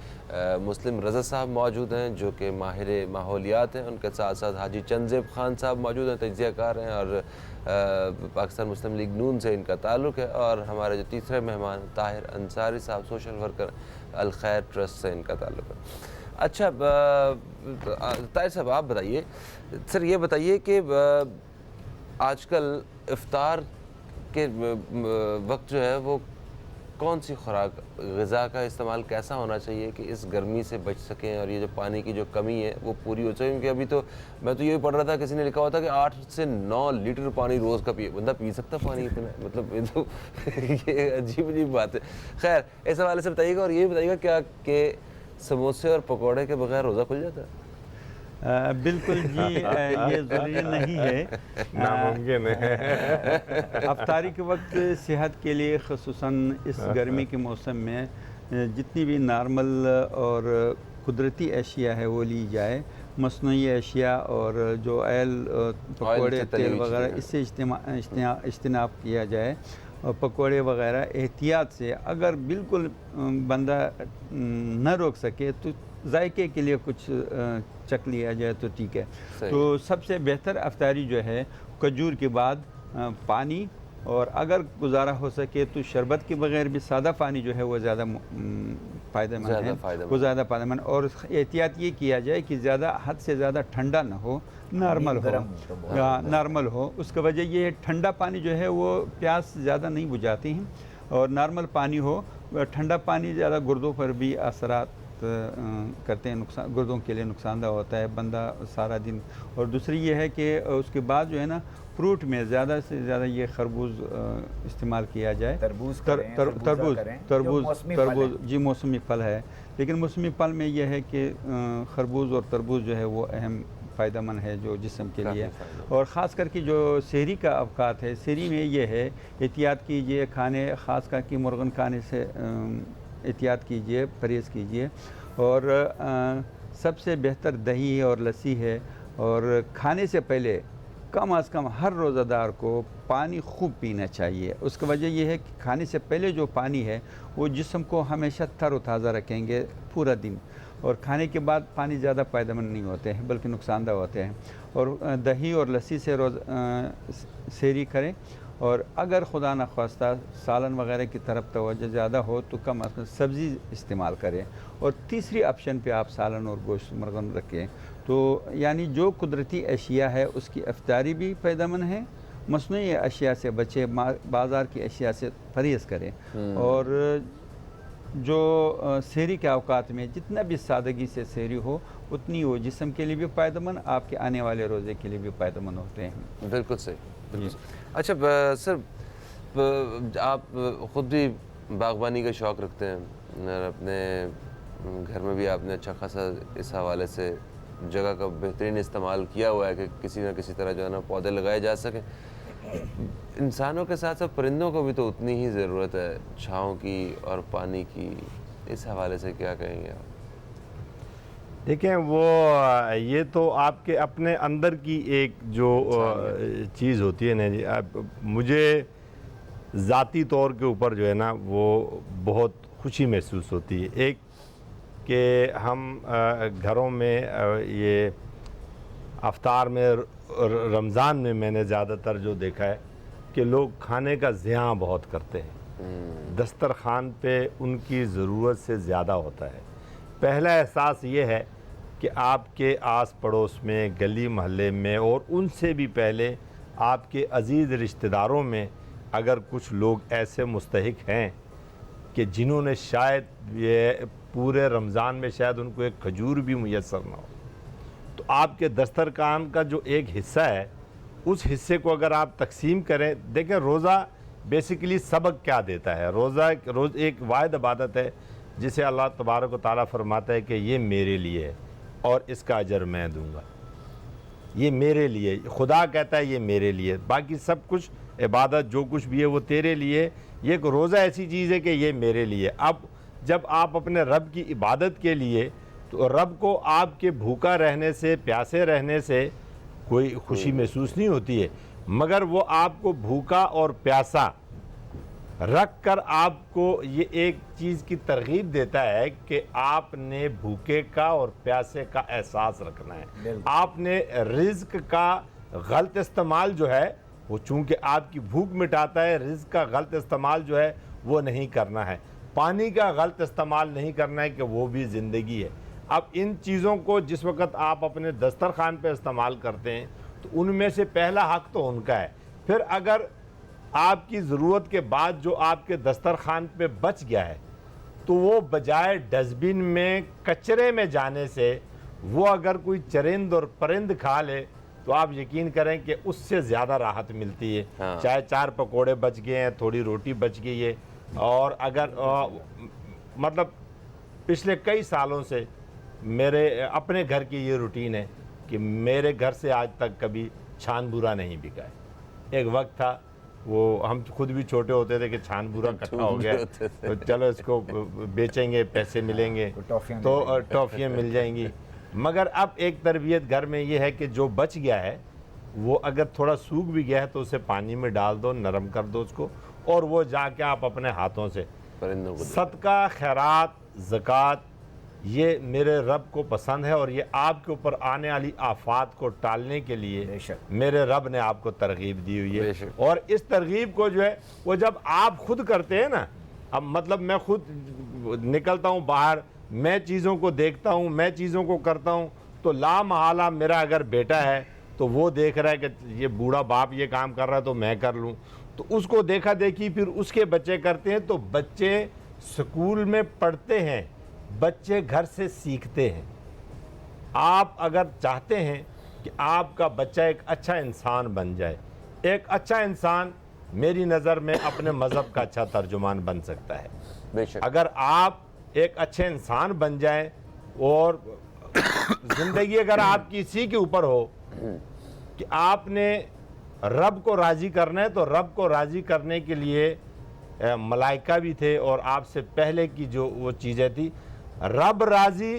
मुस्लिम रज़ा साहब मौजूद हैं जो कि माहिर माहौलियात हैं। उनके साथ साथ हाजी चंदजेब खान साहब मौजूद हैं, तज्ज़ियाकार हैं और पाकिस्तान मुस्लिम लीग नून से इनका ताल्लुक़ है। और हमारे जो तीसरे मेहमान ताहिर अंसारी साहब, सोशल वर्कर, अल खैर ट्रस्ट से इनका ताल्लुक़ है। अच्छा ताहिर साहब, आप बताइए सर, ये बताइए कि आजकल इफ्तार के वक्त जो है वो कौन सी खुराक, ग़िज़ा का इस्तेमाल कैसा होना चाहिए कि इस गर्मी से बच सकें और ये जो पानी की जो कमी है वो पूरी हो सके? क्योंकि अभी तो मैं तो यही पढ़ रहा था, किसी ने लिखा हुआ था कि 8 से 9 लीटर पानी रोज़ का बंदा पी सकता पानी इतना, मतलब ये तो ये अजीब बात है। खैर, इस हवाले से बताइएगा। और ये बताइएगा क्या कि समोसे और पकौड़े के बगैर रोज़ा खुल जाता है? बिल्कुल जी, ये ज़रूरी नहीं है, नामुमकिन है। अफ्तारी के वक्त सेहत के लिए ख़ुसूसन इस गर्मी के मौसम में जितनी भी नॉर्मल और कुदरती अशिया है वो ली जाए। मसनूई अशिया और जो ऑयल, पकौड़े, तेल वगैरह, इससे इज्तनाब किया जाए। और पकौड़े वगैरह एहतियात से, अगर बिल्कुल बंदा न रोक सके तो जायके के लिए कुछ चख लिया जाए तो ठीक है। तो सबसे बेहतर अफ्तारी जो है खजूर के बाद पानी, और अगर गुजारा हो सके तो शरबत के बगैर भी सादा पानी जो है वो ज़्यादा फ़ायदेमंद है, वो ज़्यादा फ़ायदेमंद। और एहतियात ये किया जाए कि ज़्यादा हद से ज़्यादा ठंडा ना हो, नॉर्मल हो। उसका वजह ये ठंडा पानी जो है वो प्यास ज़्यादा नहीं बुझाती हैं, और नॉर्मल पानी हो। ठंडा पानी ज़्यादा गुर्दों पर भी असरात करते हैं, नुकसान, गुर्दों के लिए नुकसानदा होता है बंदा सारा दिन। और दूसरी ये है कि उसके बाद जो है ना, फ्रूट में ज़्यादा से ज़्यादा ये खरबूज इस्तेमाल किया जाए। तरबूज जी मौसमी फल है, लेकिन मौसमी फल में यह है कि खरबूज और तरबूज जो है वो अहम फ़ायदेमंद है जो जिस्म के लिए। और ख़ास करके जो सहरी का अवकात है, सहरी में ये है एहतियात कीजिए, खाने ख़ास करके मुर्गन खाने से एहतियात कीजिए, परहेज़ कीजिए। और सबसे बेहतर दही और लस्सी है। और खाने से पहले कम अज़ कम हर रोज़ादार को पानी खूब पीना चाहिए। उसकी वजह यह है कि खाने से पहले जो पानी है वो जिस्म को हमेशा तरोताज़ा रखेंगे पूरा दिन, और खाने के बाद पानी ज़्यादा फ़ायदेमंद नहीं होते हैं बल्कि नुकसानदा होते हैं। और दही और लस्सी से रोज़ सेहरी करें, और अगर खुदा न ख्वास्ता सालन वगैरह की तरफ तवज्जो ज़्यादा हो तो कम अज़ कम सब्ज़ी इस्तेमाल करें, और तीसरी ऑप्शन पे आप सालन और गोश्त मरगन रखें। तो यानी जो कुदरती अशिया है उसकी इफ्तारी भी फ़ायदेमंद है, मसनूई अशिया से बचे, बाज़ार की अशिया से परहेज़ करें, और जो सेहरी के औकात में जितना भी सादगी से सेहरी हो उतनी वो जिस्म के लिए भी फ़ायदेमंद, आपके आने वाले रोज़े के लिए भी फ़ायदेमंद होते हैं। बिल्कुल सही, बिल्कुल सही। अच्छा सर, आप ख़ुद भी बागबानी का शौक़ रखते हैं और अपने घर में भी आपने अच्छा खासा इस हवाले से जगह का बेहतरीन इस्तेमाल किया हुआ है कि किसी न किसी तरह जो है ना पौधे लगाए जा सकें। इंसानों के साथ साथ परिंदों को भी तो उतनी ही ज़रूरत है छाँव की और पानी की, इस हवाले से क्या कहेंगे आप? देखें, वो ये तो आपके अपने अंदर की एक जो चीज़ होती है ना जी, मुझे ज़ाती तौर के ऊपर जो है ना वो बहुत खुशी महसूस होती है। एक कि हम घरों में ये अफ्तार में रमज़ान में मैंने ज़्यादातर जो देखा है कि लोग खाने का ज़ियाँ बहुत करते हैं, दस्तरखान पे उनकी ज़रूरत से ज़्यादा होता है। पहला एहसास ये है कि आपके आस पड़ोस में, गली मोहल्ले में, और उनसे भी पहले आपके अज़ीज़ रिश्तेदारों में अगर कुछ लोग ऐसे मुस्तहिक हैं कि जिन्होंने शायद ये पूरे रमज़ान में शायद उनको एक खजूर भी मुयस्सर ना हो, तो आपके दस्तरखान का जो एक हिस्सा है उस हिस्से को अगर आप तकसीम करें। देखें, रोज़ा बेसिकली सबक क्या देता है? रोज़ एक वाहिद इबादत है जिसे अल्लाह तबारक व तआला फरमाता है कि ये मेरे लिए है और इसका अजर मैं दूंगा। ये मेरे लिए, खुदा कहता है ये मेरे लिए, बाकी सब कुछ इबादत जो कुछ भी है वो तेरे लिए। ये एक रोज़ा ऐसी चीज़ है कि ये मेरे लिए। अब जब आप अपने रब की इबादत के लिए, तो रब को आपके भूखा रहने से, प्यासे रहने से कोई खुशी महसूस नहीं होती है, मगर वो आपको भूखा और प्यासा रख कर आपको ये एक चीज़ की तरगीब देता है कि आपने भूखे का और प्यासे का एहसास रखना है। आपने रिज़्क का गलत इस्तेमाल जो है वो, चूँकि आपकी भूख मिटाता है, रिज़्क का गलत इस्तेमाल जो है वो नहीं करना है। पानी का गलत इस्तेमाल नहीं करना है कि वो भी ज़िंदगी है। अब इन चीज़ों को जिस वक्त आप अपने दस्तरखान पे इस्तेमाल करते हैं तो उनमें से पहला हक़ तो उनका है। फिर अगर आपकी ज़रूरत के बाद जो आपके दस्तरखान पे बच गया है तो वो बजाय डस्टबिन में, कचरे में जाने से, वो अगर कोई चरिंद और परिंद खा ले तो आप यकीन करें कि उससे ज़्यादा राहत मिलती है। हाँ। चाहे 4 पकोड़े बच गए हैं, थोड़ी रोटी बच गई है। और अगर मतलब पिछले कई सालों से मेरे अपने घर की ये रूटीन है कि मेरे घर से आज तक कभी छान बुरा नहीं बिका है। एक वक्त था वो हम खुद भी छोटे होते थे कि छान बुरा इकट्ठा हो गया तो चलो इसको बेचेंगे, पैसे मिलेंगे तो टॉफ़ियाँ मिल जाएंगी। मगर अब एक तरबियत घर में ये है कि जो बच गया है वो अगर थोड़ा सूख भी गया है तो उसे पानी में डाल दो, नरम कर दो उसको, और वो जाके आप अपने हाथों से परिंदों को सदका, खैरात, ज़कात, ये मेरे रब को पसंद है और ये आपके ऊपर आने वाली आफात को टालने के लिए मेरे रब ने आपको तरगीब दी हुई है। और इस तरगीब को जो है वो जब आप खुद करते हैं ना, अब मतलब मैं खुद निकलता हूँ बाहर, मैं चीज़ों को देखता हूँ, मैं चीज़ों को करता हूँ, तो ला महाला मेरा अगर बेटा है तो वो देख रहा है कि ये बूढ़ा बाप ये काम कर रहा है तो मैं कर लूँ, तो उसको देखा देखी फिर उसके बच्चे करते हैं, तो बच्चे स्कूल में पढ़ते हैं, बच्चे घर से सीखते हैं। आप अगर चाहते हैं कि आपका बच्चा एक अच्छा इंसान बन जाए, एक अच्छा इंसान मेरी नज़र में अपने मज़हब का अच्छा तर्जुमान बन सकता है। बेशक। अगर आप एक अच्छे इंसान बन जाए और ज़िंदगी अगर आपकी इसी के ऊपर हो कि आपने रब को राज़ी करना है, तो रब को राज़ी करने के लिए मलाइका भी थे और आपसे पहले की जो वो चीज़ें थी, रब राज़ी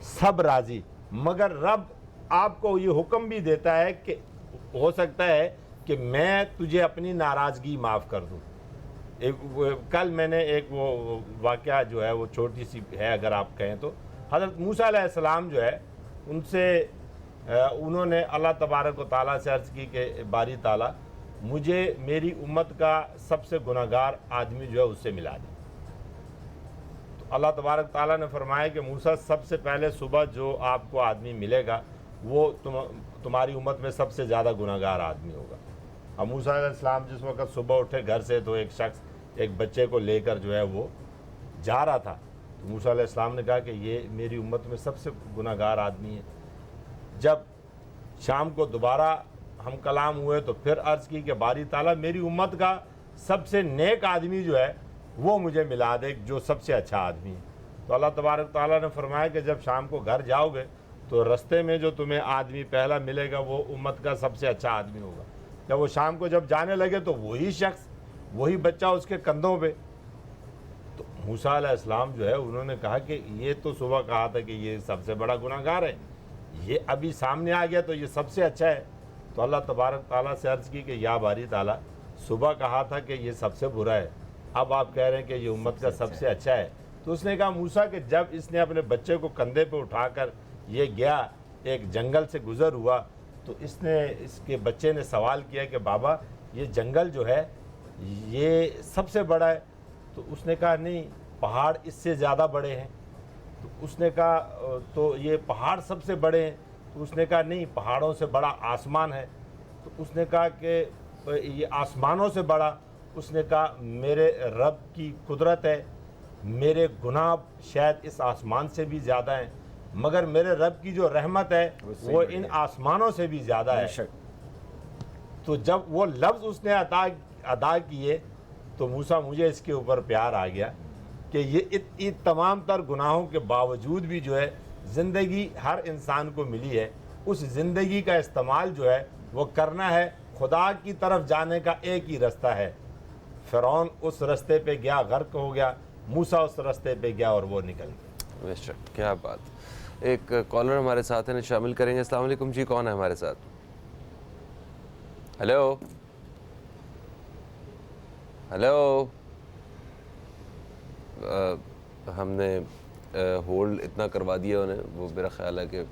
सब राज़ी। मगर रब आपको ये हुक्म भी देता है कि हो सकता है कि मैं तुझे अपनी नाराज़गी माफ़ कर दूँ। कल मैंने एक वो वाक़या जो है वो छोटी सी है अगर आप कहें तो, हज़रत मूसा अलैहिस्सलाम जो है उनसे उन्होंने अल्लाह तबारक व तआला से अर्ज़ की कि बारी ताला मुझे मेरी उम्मत का सबसे गुनहगार आदमी जो है उससे मिला दे। तो अल्लाह तबारक ताला ने फरमाया कि मूसा सबसे पहले सुबह जो आपको आदमी मिलेगा वो तुम्हारी उम्मत में सबसे ज़्यादा गुनहगार आदमी होगा। अब मूसा अलैहिस्सलाम जिस वक्त सुबह उठे घर से तो एक शख्स एक बच्चे को लेकर जो है वो जा रहा था। तो मूसा अलैहिस्सलाम ने कहा कि ये मेरी उम्मत में सबसे गुनहगार आदमी है। जब शाम को दोबारा हम कलाम हुए तो फिर अर्ज़ की कि बारी ताला मेरी उम्मत का सबसे नेक आदमी जो है वो मुझे मिला दे, जो सबसे अच्छा आदमी है। तो अल्लाह तबारक ताला ने फरमाया कि जब शाम को घर जाओगे तो रास्ते में जो तुम्हें आदमी पहला मिलेगा वो उम्मत का सबसे अच्छा आदमी होगा। जब वो शाम को जब जाने लगे तो वही शख्स, वही बच्चा उसके कंधों पे। तो मूसा अलैहिस्सलाम जो है उन्होंने कहा कि ये तो सुबह कहा था कि ये सबसे बड़ा गुनाहगार है, ये अभी सामने आ गया तो ये सबसे अच्छा है। तो अल्लाह तबारक ताला से अर्ज़ की कि या बारी ताला सुबह कहा था कि ये सबसे बुरा है, अब आप कह रहे हैं कि ये उम्मत का सबसे अच्छा है। तो उसने कहा मूसा कि जब इसने अपने बच्चे को कंधे पे उठाकर ये गया, एक जंगल से गुज़र हुआ, तो इसके बच्चे ने सवाल किया कि बाबा ये जंगल जो है ये सबसे बड़ा है। तो उसने कहा नहीं, पहाड़ इससे ज़्यादा बड़े हैं। तो उसने कहा तो ये पहाड़ सबसे बड़े हैं। तो उसने कहा नहीं, पहाड़ों से बड़ा आसमान है। तो उसने कहा कि ये आसमानों से बड़ा। उसने कहा मेरे रब की कुदरत है, मेरे गुनाह शायद इस आसमान से भी ज़्यादा हैं, मगर मेरे रब की जो रहमत है वो इन आसमानों से भी ज़्यादा है। तो जब वो लफ्ज़ उसने अदा किए तो मूसा मुझे इसके ऊपर प्यार आ गया कि ये तमाम तर गुनाहों के बावजूद भी जो है ज़िंदगी हर इंसान को मिली है, उस ज़िंदगी का इस्तेमाल जो है वो करना है। खुदा की तरफ जाने का एक ही रास्ता है। फ़िरौन उस रास्ते पे गया, गर्क हो गया, मूसा उस रास्ते पे गया और वो निकल गया। बेशक, क्या बात। एक कॉलर हमारे साथ है, शामिल करेंगे। अस्सलाम वालेकुम जी, कौन है हमारे साथ? Hello hello. हमने होल्ड इतना करवा दिया उन्हें, वो मेरा ख्याल है कि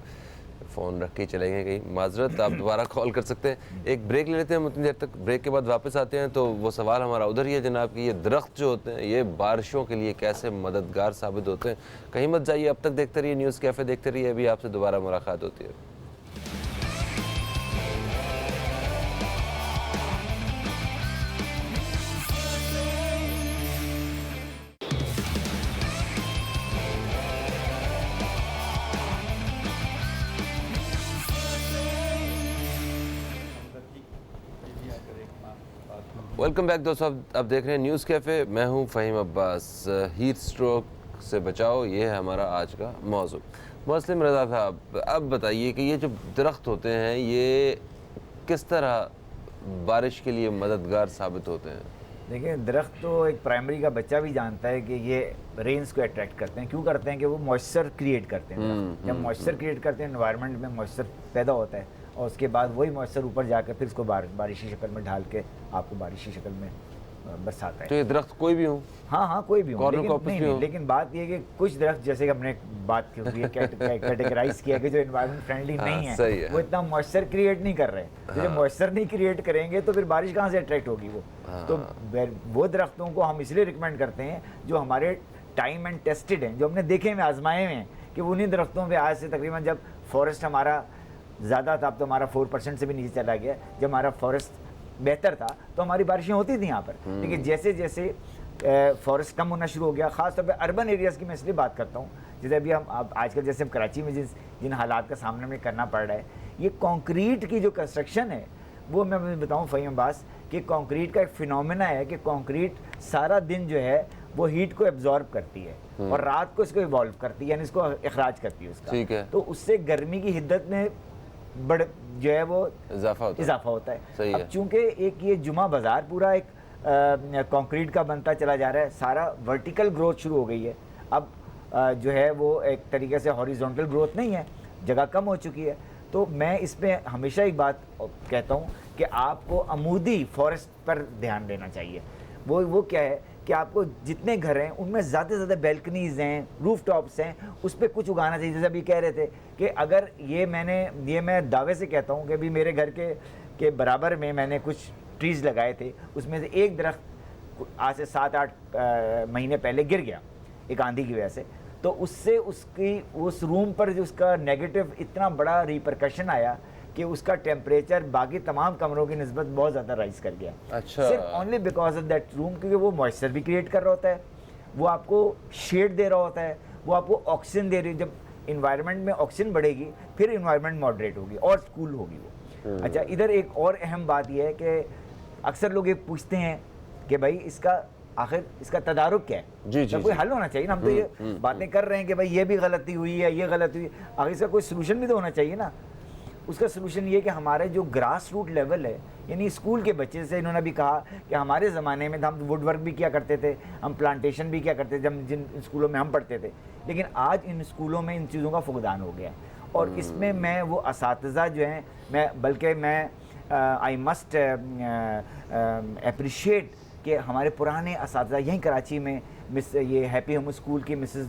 फ़ोन रख के चले गए कहीं। माजरत, आप दोबारा कॉल कर सकते हैं। एक ब्रेक ले लेते हैं, उतनी देर तक, ब्रेक के बाद वापस आते हैं। तो वो सवाल हमारा उधर ही है जनाब कि ये दरख्त जो होते हैं ये बारिशों के लिए कैसे मददगार साबित होते हैं। कहीं मत जाइए, अब तक देखते रहिए न्यूज़ कैफ़े, देखते रहिए, अभी आपसे दोबारा मुलाकात होती है। वेलकम बैक दोस्तों, अब देख रहे हैं न्यूज़ कैफ़े। मैं हूं फ़हीम अब्बास। हीट स्ट्रोक से बचाओ, ये है हमारा आज का मौजू। मुस्लिम रज़ा साहब, अब बताइए कि ये जो दरख्त होते हैं ये किस तरह बारिश के लिए मददगार साबित होते हैं? देखिए, दरख्त तो एक प्राइमरी का बच्चा भी जानता है कि ये रेंस को अट्रैक्ट करते हैं। क्यों करते हैं? कि वो मॉइस्चर क्रिएट करते हैं। जब मॉइस्चर क्रिएट करते हैं, एनवायरनमेंट में मॉइस्चर पैदा होता है और उसके बाद वही मॉइस्चर ऊपर जाकर फिर उसको बारिश की शक्ल में ढाल के आपको बारिश की शक्ल में बरसाता है। तो ये दरख्त कोई भी हो? हाँ, कोई भी हो, लेकिन लेकिन बात ये है कि कुछ दरख्त, जैसे कि हमने बात की कैटेगराइज किया कि जो एनवायरनमेंट फ्रेंडली नहीं है, वो इतना मॉइस्चर क्रिएट नहीं कर रहे। तो जब मॉइस्चर नहीं क्रिएट करेंगे तो फिर बारिश कहाँ से अट्रैक्ट होगी वो? तो वो दरख्तों को हम इसलिए रिकमेंड करते हैं जो हमारे टाइम एंड टेस्टेड हैं, जो हमने देखे में, आजमाए हुए हैं, कि उन्हीं दरख्तों पे आज से तकरीबन जब फॉरेस्ट हमारा ज़्यादा था, अब तो हमारा 4% से भी नीचे चला गया। जब हमारा फॉरेस्ट बेहतर था तो हमारी बारिशें होती थी यहाँ पर। लेकिन जैसे जैसे फॉरेस्ट कम होना शुरू हो गया, ख़ासतौर पे अर्बन एरियाज़ की मैं इसलिए बात करता हूँ, जैसे अभी हम आजकल जैसे हम कराची में जिन हालात का सामना में करना पड़ रहा है, ये कंक्रीट की जो कंस्ट्रक्शन है वो मैं बताऊँ फ़हीम अब्बास कि कंक्रीट का एक फिनोमेना है कि कंक्रीट सारा दिन जो है वो हीट को एब्जॉर्ब करती है और रात को इसको इवॉल्व करती है, यानी इसको अखराज करती है उसका। ठीक है। तो उससे गर्मी की हिद्दत में बड़ जो है वो इजाफा होता है। अब चूंकि एक ये जुमा बाज़ार पूरा एक कंक्रीट का बनता चला जा रहा है, सारा वर्टिकल ग्रोथ शुरू हो गई है। अब जो है वो एक तरीके से हॉरिजॉन्टल ग्रोथ नहीं है, जगह कम हो चुकी है। तो मैं इसमें हमेशा एक बात कहता हूँ कि आपको अमूदी फॉरेस्ट पर ध्यान देना चाहिए। वो क्या है कि आपको जितने घर हैं उनमें ज़्यादा से ज़्यादा बैल्कनीज हैं, रूफ टॉप्स हैं, उस पर कुछ उगाना चाहिए। जैसे अभी कह रहे थे कि अगर ये मैं दावे से कहता हूँ कि अभी मेरे घर के बराबर में मैंने कुछ ट्रीज़ लगाए थे, उसमें से एक दरख्त आज से 7-8 महीने पहले गिर गया एक आंधी की वजह से। तो उससे उस रूम पर जो उसका नेगेटिव इतना बड़ा रिपरकशन आया कि उसका टेम्परेचर बाकी तमाम कमरों की निस्बत बहुत ज़्यादा राइज कर गया। अच्छा। सिर्फ only because of that room, क्योंकि वो मॉइस्चर भी क्रिएट कर रहा होता है, वो आपको शेड दे रहा होता है, वो आपको ऑक्सीजन दे रही है। जब इन्वायरमेंट में ऑक्सीजन बढ़ेगी फिर इन्वायरमेंट मॉडरेट होगी और कूल होगी वो। अच्छा, इधर एक और अहम बात यह है कि अक्सर लोग ये पूछते हैं कि भाई आखिर इसका तदारुक क्या है? जी, जी, कोई हल होना चाहिए ना। हम तो ये बातें कर रहे हैं कि भाई ये भी गलती हुई है, ये गलती हुई, आखिर इसका कोई सोल्यूशन भी तो होना चाहिए ना। उसका सोल्यूशन ये कि हमारे जो ग्रास रूट लेवल है, यानी स्कूल के बच्चे से इन्होंने भी कहा कि हमारे ज़माने में हम वुड वर्क भी किया करते थे, हम प्लांटेशन भी किया करते थे जब जिन स्कूलों में हम पढ़ते थे, लेकिन आज इन स्कूलों में इन चीज़ों का फुकदान हो गया है। और इसमें मैं वो असातिज़ा जो हैं, मैं आई मस्ट अप्रिशिएट कि हमारे पुराने असातिज़ा यहीं कराची में ये हैप्पी होम स्कूल की मिसेस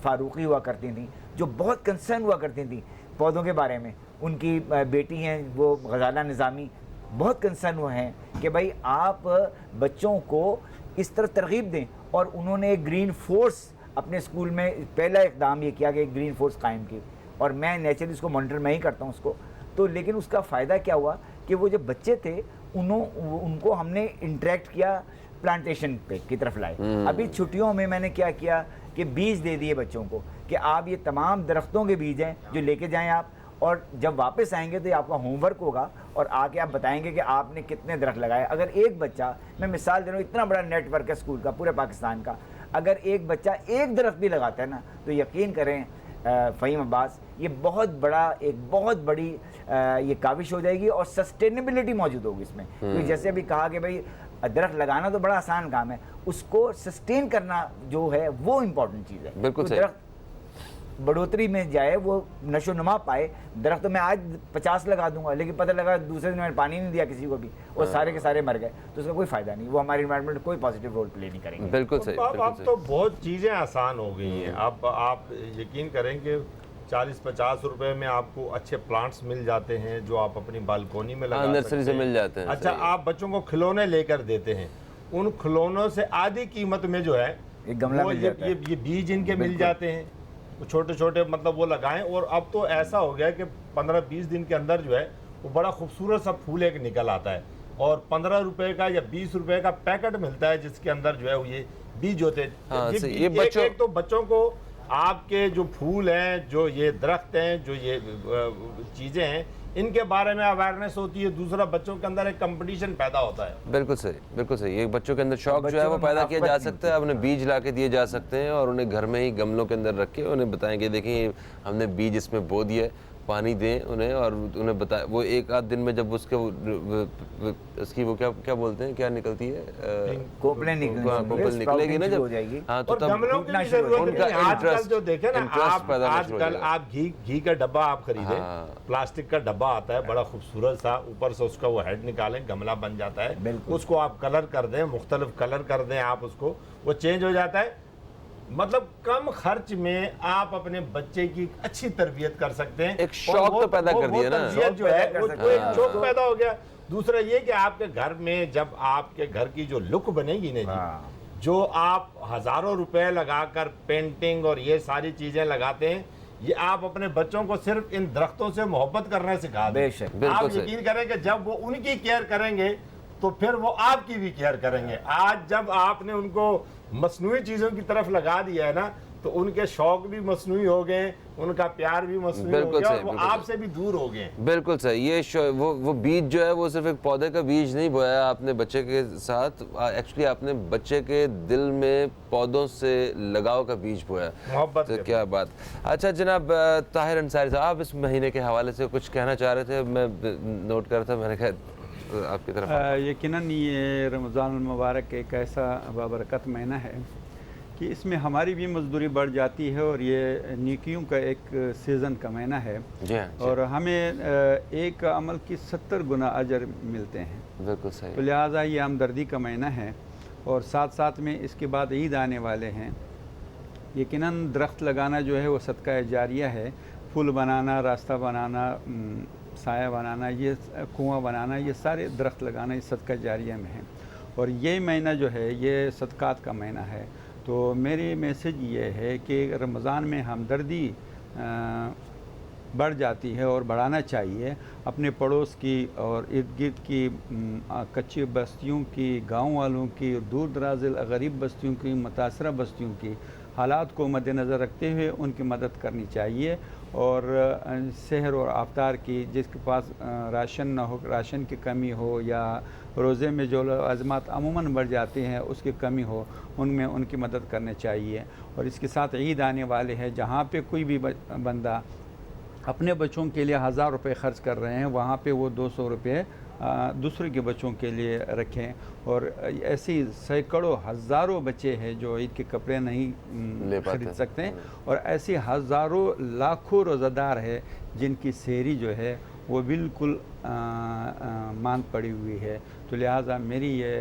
फ़ारूकी हुआ करती थी, जो बहुत कंसर्न हुआ करती थी पौधों के बारे में। उनकी बेटी हैं वो गज़ाला निज़ामी, बहुत कंसर्न हुए हैं कि भाई आप बच्चों को इस तरह तरगीब दें। और उन्होंने एक ग्रीन फोर्स अपने स्कूल में पहला इक़दाम ये किया कि एक ग्रीन फोर्स कायम की, और मैं नेचुरली उसको मॉनिटर मैं ही करता हूँ उसको। तो लेकिन उसका फ़ायदा क्या हुआ कि वो जो बच्चे थे उनको हमने इंटरेक्ट किया, प्लांटेशन पे की तरफ लाए। अभी छुट्टियों में मैंने क्या किया कि बीज दे दिए बच्चों को कि आप ये तमाम दरख्तों के बीज हैं जो लेके जाएं आप, और जब वापस आएंगे तो ये आपका होमवर्क होगा और आके आप बताएंगे कि आपने कितने दरख्त लगाए। अगर एक बच्चा, मैं मिसाल दे रहा हूँ, इतना बड़ा नेटवर्क है स्कूल का पूरे पाकिस्तान का, अगर एक बच्चा एक दरख्त भी लगाता है ना, तो यकीन करें फ़हीम अब्बास, ये बहुत बड़ी ये काविश हो जाएगी और सस्टेनेबिलिटी मौजूद होगी इसमें। क्योंकि जैसे अभी कहा कि भाई दरख्त लगाना तो बड़ा आसान काम है, उसको सस्टेन करना जो है वो इम्पोर्टेंट चीज़ है। बिल्कुल तो सही। दरख्त बढ़ोतरी में जाए, वो नशो नुमा पाए। दरख्त तो मैं आज 50 लगा दूंगा, लेकिन पता लगा दूसरे दिन मैंने पानी नहीं दिया किसी को भी, और सारे के सारे मर गए, तो उसका कोई फ़ायदा नहीं, वो हमारे इन्वायरमेंट कोई पॉजिटिव रोल प्ले नहीं करेंगे। बिल्कुल सही, बिल्कुल अब सही। तो बहुत चीज़ें आसान हो गई हैं। अब आप यकीन करेंगे 40-50 रुपए में आपको अच्छे प्लांट्स मिल जाते हैं जो आप अपनी बालकोनी में लगा नर्सरी सकते से हैं। मिल जाते हैं। अच्छा, सही। आप बच्चों को खिलौने लेकर देते हैं, उन खिलौनों से आधी कीमत में जो है एक गमला वो मिल जाता है। ये बीज इनके मिल जाते हैं, वो छोटे छोटे मतलब वो लगाएं। और अब तो ऐसा हो गया कि 15-20 दिन के अंदर जो है वो बड़ा खूबसूरत सा फूल एक निकल आता है, और 15 रुपए का या 20 रुपए का पैकेट मिलता है जिसके अंदर जो है वो ये बीज होते हैं। हाँ, ये सही। बीज- ये बच्चों- एक तो बच्चों को आपके जो फूल हैं, जो ये दरख्त हैं, जो ये चीज़ें हैं, इनके बारे में अवेयरनेस होती है। दूसरा, बच्चों के अंदर एक कंपटीशन पैदा होता है। बिल्कुल सही, बिल्कुल सही। एक बच्चों के अंदर शौक जो है बच्चों वो में पैदा किया जा मुनाफत सकता है, उन्हें बीज ला के दिए जा सकते हैं और उन्हें घर में ही गमलों के अंदर रख के उन्हें बताएं कि देखिए हमने बीज इसमें बो दिया है, पानी दें उन्हें, और उन्हें बताए वो एक आध दिन में जब उसके उसकी वो क्या बोलते हैं, क्या निकलती है, कोपलें निकलेंगी, हाँ, कोपल निकलेगी ना शुरू जब, हो जाएगी। हाँ, तो और तब गमलों की टूटना भी शुरू हो जरूरत उनका नहीं। आजकल interest- जो देखे ना interest आप, पैदा होना शुरू हो आजकल जाएगा। आप घी का डब्बा आप खरीदे, हाँ। प्लास्टिक का डब्बा आता है बड़ा खूबसूरत सा, ऊपर से उसका वो हेड निकालें, गमला बन जाता है। बिल्कुल। उसको आप कलर कर दें, मुख्तलिफ कलर कर दें आप उसको, वो चेंज हो जाता है। मतलब कम खर्च में आप अपने बच्चे की अच्छी तरबियत कर सकते हैं। एक और शौक वो- तो पैदा वो- कर वो दिया ना। तरबियत जो शौक है पैदा कर वो सकते एक हैं। शौक पैदा हो गया। दूसरा ये कि आपके घर में जब आपके घर की जो लुक बनेगी ना जी, हाँ। जो आप हजारों रुपए लगाकर पेंटिंग और ये सारी चीजें लगाते हैं, ये आप अपने बच्चों को सिर्फ इन दरख्तों से मोहब्बत करना सिखा दें। बेशक। बिल्कुल आप सही। यकीन करें कि जब वो उनकी केयर करेंगे तो फिर वो आपकी भी केयर करेंगे। आज जब आपने उनको मसनूई चीजों की तरफ लगा दिया है ना, तो उनके शौक भी मसनूई हो गए, उनका प्यार भी मसनूई हो बिल्कुल गया, सही, और वो बिल्कुल आपसे भी दूर हो गए। बिल्कुल सही। ये वो बीज जो है वो सिर्फ एक पौधे का बीज नहीं बोया आपने बच्चे के साथ, एक्चुअली आपने बच्चे के दिल में पौधों से लगाव का बीज बोया। मोहब्बत तो के क्या बात। अच्छा जनाब ताहिर अंसारी साहब, आप इस महीने के हवाले से कुछ कहना चाह रहे थे, मैं नोट कर रहा था, मैंने कहा आपकी तरफ। यकीनन ये रमज़ान मुबारक एक ऐसा बाबरकत महीना है कि इसमें हमारी भी मजदूरी बढ़ जाती है और ये नेकियों का एक सीज़न का महीना है जी हाँ, जी। और हमें एक अमल की 70 गुना अजर मिलते हैं। बिल्कुल तो सही। लिहाजा ये हमदर्दी का महीना है और साथ साथ में इसके बाद ईद आने वाले हैं। यकीनन दरख्त लगाना जो है वो सदका जारिया है। फूल बनाना, रास्ता बनाना, साया बनाना, ये कुआं बनाना, ये सारे दरख्त लगाना ये सदका जारिया में है और ये महीना जो है ये सदक़ात का महीना है। तो मेरी मैसेज ये है कि रमज़ान में हमदर्दी बढ़ जाती है और बढ़ाना चाहिए। अपने पड़ोस की और इर्द गिर्द की कच्ची बस्तियों की, गांव वालों की, दूर दराज गरीब बस्तियों की, मुतासरा बस्तियों की हालात को मद्देनज़र रखते हुए उनकी मदद करनी चाहिए और सहर और अफ्तार की, जिसके पास राशन ना हो, राशन की कमी हो या रोज़े में जो अज़मात अमूमन बढ़ जाती हैं उसकी कमी हो, उनमें उनकी मदद करनी चाहिए। और इसके साथ ईद आने वाले हैं, जहाँ पे कोई भी बंदा अपने बच्चों के लिए 1000 रुपये ख़र्च कर रहे हैं, वहाँ पे वो 200 रुपये दूसरे के बच्चों के लिए रखें। और ऐसी सैकड़ों हज़ारों बच्चे हैं जो ईद के कपड़े नहीं खरीद सकते हैं और ऐसे हज़ारों लाखों रोज़ादार है जिनकी सेहरी जो है वो बिल्कुल मांद पड़ी हुई है। तो लिहाजा मेरी ये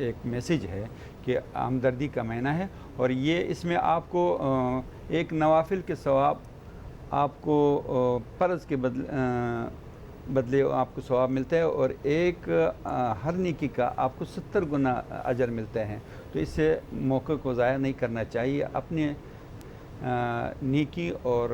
एक मैसेज है कि हमदर्दी का महीना है और ये इसमें आपको एक नवाफिल के सवाब आपको फ़र्ज़ के बदले आपको सवाब मिलता है और एक हर नेकी का आपको 70 गुना अजर मिलते हैं। तो इससे मौके को ज़ाया नहीं करना चाहिए। अपने नेकी और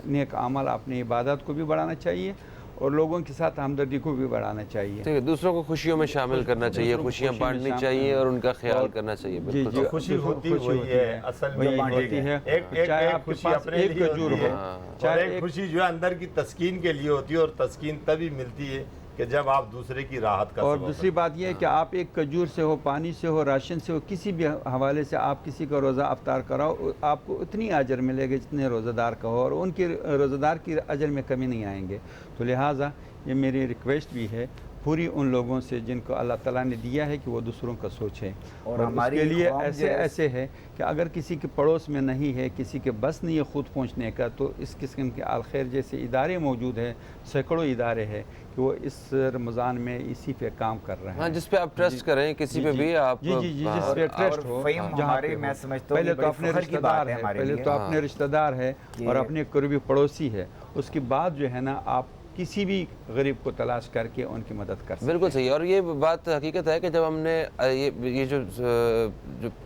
नेक अमल, अपनी इबादत को भी बढ़ाना चाहिए और लोगों के साथ हमदर्दी को भी बढ़ाना चाहिए। ठीक है, दूसरों को खुशियों में शामिल करना चाहिए, खुशियाँ बांटनी चाहिए और उनका ख्याल करना चाहिए। जी बिल्कुल जी, सही। खुशी होती है असल में होती है। एक चाहे एक आपके खुशी पास अपने एक लिए खजूर होती है हो, और चाहे एक एक खुशी जो है अंदर की तस्कीन के लिए होती है और तस्कीन तभी मिलती है कि जब आप दूसरे की राहत का और सबब दूसरी बात यह है कि आप एक खजूर से हो, पानी से हो, राशन से हो, किसी भी हवाले से आप किसी का रोज़ा अफ्तार कराओ, आपको उतनी अजर मिलेगी जितने रोज़ादार का हो और उनके रोज़ादार की अजर में कमी नहीं आएंगे। तो लिहाजा ये मेरी रिक्वेस्ट भी है पूरी उन लोगों से जिनको अल्लाह ताला ने दिया है कि वो दूसरों का सोचें और हमारी उसके लिए कौम ऐसे जो है ऐसे है कि अगर किसी के पड़ोस में नहीं है, किसी के बस नहीं है ख़ुद पहुंचने का, तो इस किस्म के अलखैर जैसे इदारे मौजूद हैं, सैकड़ों इदारे हैं कि वो इस रमज़ान में इसी पे काम कर रहे हैं। हाँ, जिस पे आप ट्रस्ट करें, किसी पे भी आप जी जी जी, जिस पे ट्रस्ट हो, फ़हीम जहाँ हमारे पे मैं हो। समझता हूँ पहले कि तो बड़ी अपने फ़ख्र की रिश्तेदार बात है है, हमारे पहले लिए। तो अपने रिश्तेदार है और अपने करीबी पड़ोसी है, उसके बाद जो है ना आप किसी भी गरीब को तलाश करके उनकी मदद कर सकते हैं। बिल्कुल सही। और ये बात हकीकत है कि जब हमने ये जो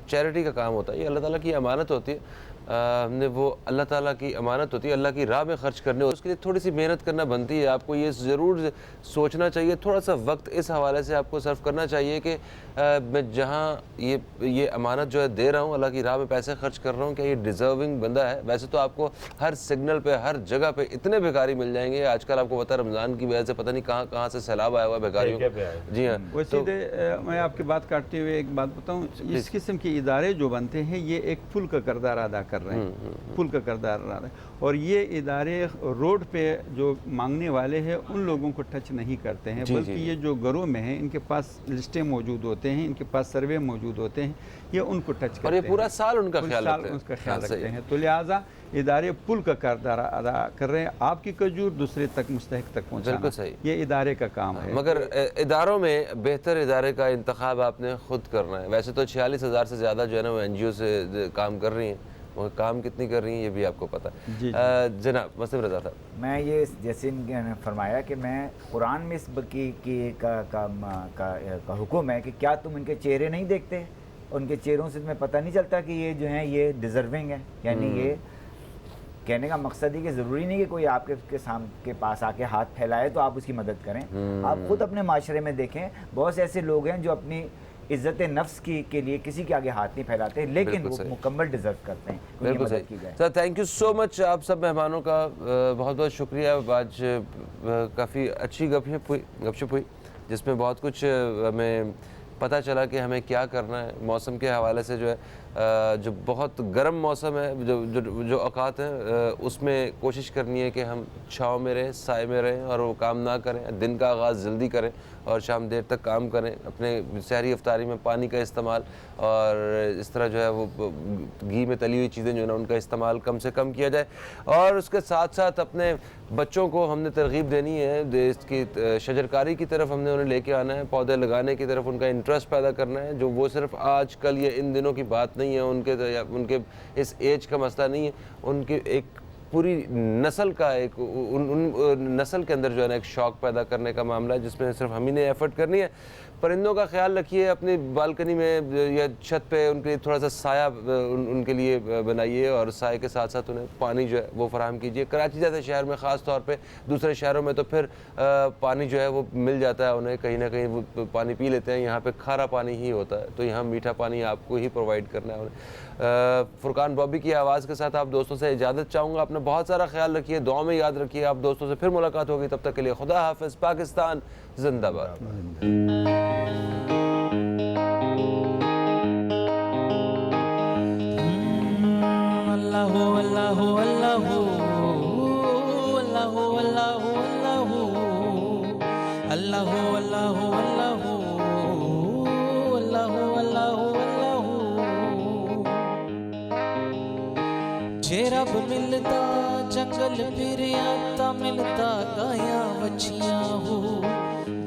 चैरिटी का काम होता है, ये अल्लाह ताला की अमानत होती है। हमने वो अल्लाह ताला की अमानत होती है, अल्लाह की राह में ख़र्च करने, उसके लिए थोड़ी सी मेहनत करना बनती है। आपको ये ज़रूर सोचना चाहिए, थोड़ा सा वक्त इस हवाले से आपको सर्व करना चाहिए कि मैं जहाँ ये अमानत जो है दे रहा हूँ, अल्लाह की राह में पैसे खर्च कर रहा हूँ, क्या ये डिज़र्विंग बंदा है? वैसे तो आपको हर सिग्नल पे, हर जगह पे इतने भिखारी मिल जाएंगे। आजकल आपको पता है रमज़ान की वजह से पता नहीं कहाँ कहाँ से सैलाब आया हुआ है भिखारियों का। जी हाँ। वो सीधे मैं आपकी बात काटते हुए एक बात बताऊं, इस किस्म के इदारे जो बनते हैं ये एक फुल का किरदार अदा कर रहे हैं, फुल का किरदार अदा रहे हैं और ये इदारे रोड पे जो मांगने वाले हैं उन लोगों को टच नहीं करते हैं, बल्कि ये जो घरों में हैं इनके पास लिस्टें मौजूद होते हैं, इनके पास सर्वे मौजूद होते हैं, ये उनको टच करते हैं और ये पूरा साल उनका ख्याल रखते हैं। तो लिहाजा इदारे पुल का किरदार अदा कर रहे हैं, आपकी खजूर दूसरे तक मुस्तहिक तक पहुँचाना, ये इदारे का काम है। मगर इदारों में बेहतर इदारे का इंतखाब आपने खुद करना है। वैसे तो 46,000 से ज़्यादा जो है ना वो NGO से काम कर रही हैं, वो काम कितनी कर रही हैं ये भी आपको पता है। जनाब मसलिम रज़ा साहब, मैं ये जैसे इन्होंने फरमाया कि मैं कुरान में इस का हुक्म है कि क्या तुम इनके चेहरे नहीं देखते, उनके चेहरों से तुम्हें पता नहीं चलता कि ये जो हैं ये डिज़र्विंग है। यानी ये कहने का मकसद है कि ज़रूरी नहीं कि कोई आपके पास आके हाथ फैलाए तो आप उसकी मदद करें। आप खुद अपने माशरे में देखें, बहुत से ऐसे लोग हैं जो अपनी इज़्ज़त नफ्स के लिए किसी के आगे हाथ नहीं फैलाते, लेकिन वो मुकम्मल डिज़र्व करते हैं, उनकी मदद की जाए। Sir thank you so much, आप सब मेहमानों का बहुत बहुत शुक्रिया। आज काफ़ी अच्छी गपशप हुई जिसमें बहुत कुछ हमें पता चला कि हमें क्या करना है। मौसम के हवाले से जो है जो बहुत गर्म मौसम है, जो औकात हैं, उसमें कोशिश करनी है कि हम छाँव में रहें, साए में रहें और वो काम ना करें। दिन का आगाज़ जल्दी करें और शाम देर तक काम करें। अपने सहरी इफ्तारी में पानी का इस्तेमाल और इस तरह जो है वो घी में तली हुई चीज़ें जो है ना उनका इस्तेमाल कम से कम किया जाए। और उसके साथ साथ अपने बच्चों को हमने तरगीब देनी है, देश की शजरकारी की तरफ हमने उन्हें लेके आना है, पौधे लगाने की तरफ उनका इंटरेस्ट पैदा करना है, जो वो सिर्फ आज कल या इन दिनों की बात नहीं है, उनके इस एज का मसला नहीं है, उनकी एक पूरी नस्ल का एक उन नस्ल के अंदर जो है ना एक शौक़ पैदा करने का मामला है, जिसमें सिर्फ हम ही ने एफ़र्ट करनी है। परिंदों का ख्याल रखिए, अपनी बालकनी में या छत पे उनके लिए थोड़ा सा साया उनके लिए बनाइए और साए के साथ साथ उन्हें पानी जो है वो फराहम कीजिए। कराची जैसे शहर में ख़ास तौर पे, दूसरे शहरों में तो फिर पानी जो है वो मिल जाता है उन्हें, कहीं ना कहीं वो पानी पी लेते हैं। यहाँ पे खारा पानी ही होता है, तो यहाँ मीठा पानी आपको ही प्रोवाइड करना है उन्हें। फुरकान बॉबी की आवाज़ के साथ आप दोस्तों से इजाज़त चाहूँगा। अपना बहुत सारा ख्याल रखिए, दुआ में याद रखिए। आप दोस्तों से फिर मुलाकात होगी, तब तक के लिए खुदा हाफिज़। पाकिस्तान जिंदाबाद। अल्लाहु अल्लाहु अल्लाहु अल्लाहु अल्लाहु अल्लाहु अल्लाहु अल्लाहु अल्लाहु अल्लाहु अल्लाहु अल्लाहु। जे रब मिलता जंगल फिरिया ता मिलता गायां वछियां हो।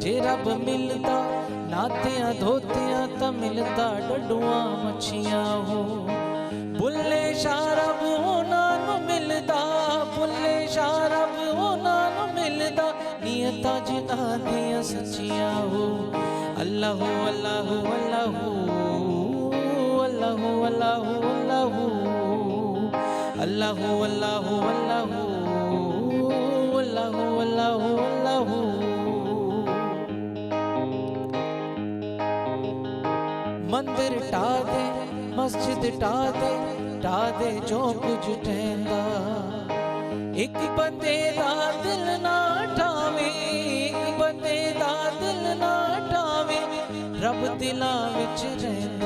जे रब मिलता नातियां धोतियां ता मिलता डडुआं मछियां हो। बुल्ले शारब होना नु मिलदा, बुल्ले शारब होना नु मिलदा, नियता जिना दियां सच्चियां हो। अल्लाहु अल्लाहु अल्लाहु अल्लाहु अल्लाहु अल्लाहु अल्लाहु अल्लाहु अल्लाहु अल्लाहु अल्लाहु अल्लाहु। मंदिर टा दे मस्जिद टा दे जो कुछ ठहंदा। एक बंदे दा दिल ना ठावे, एक बंदे दा दिल ना ठावे, रब दिलां विच रहंदा।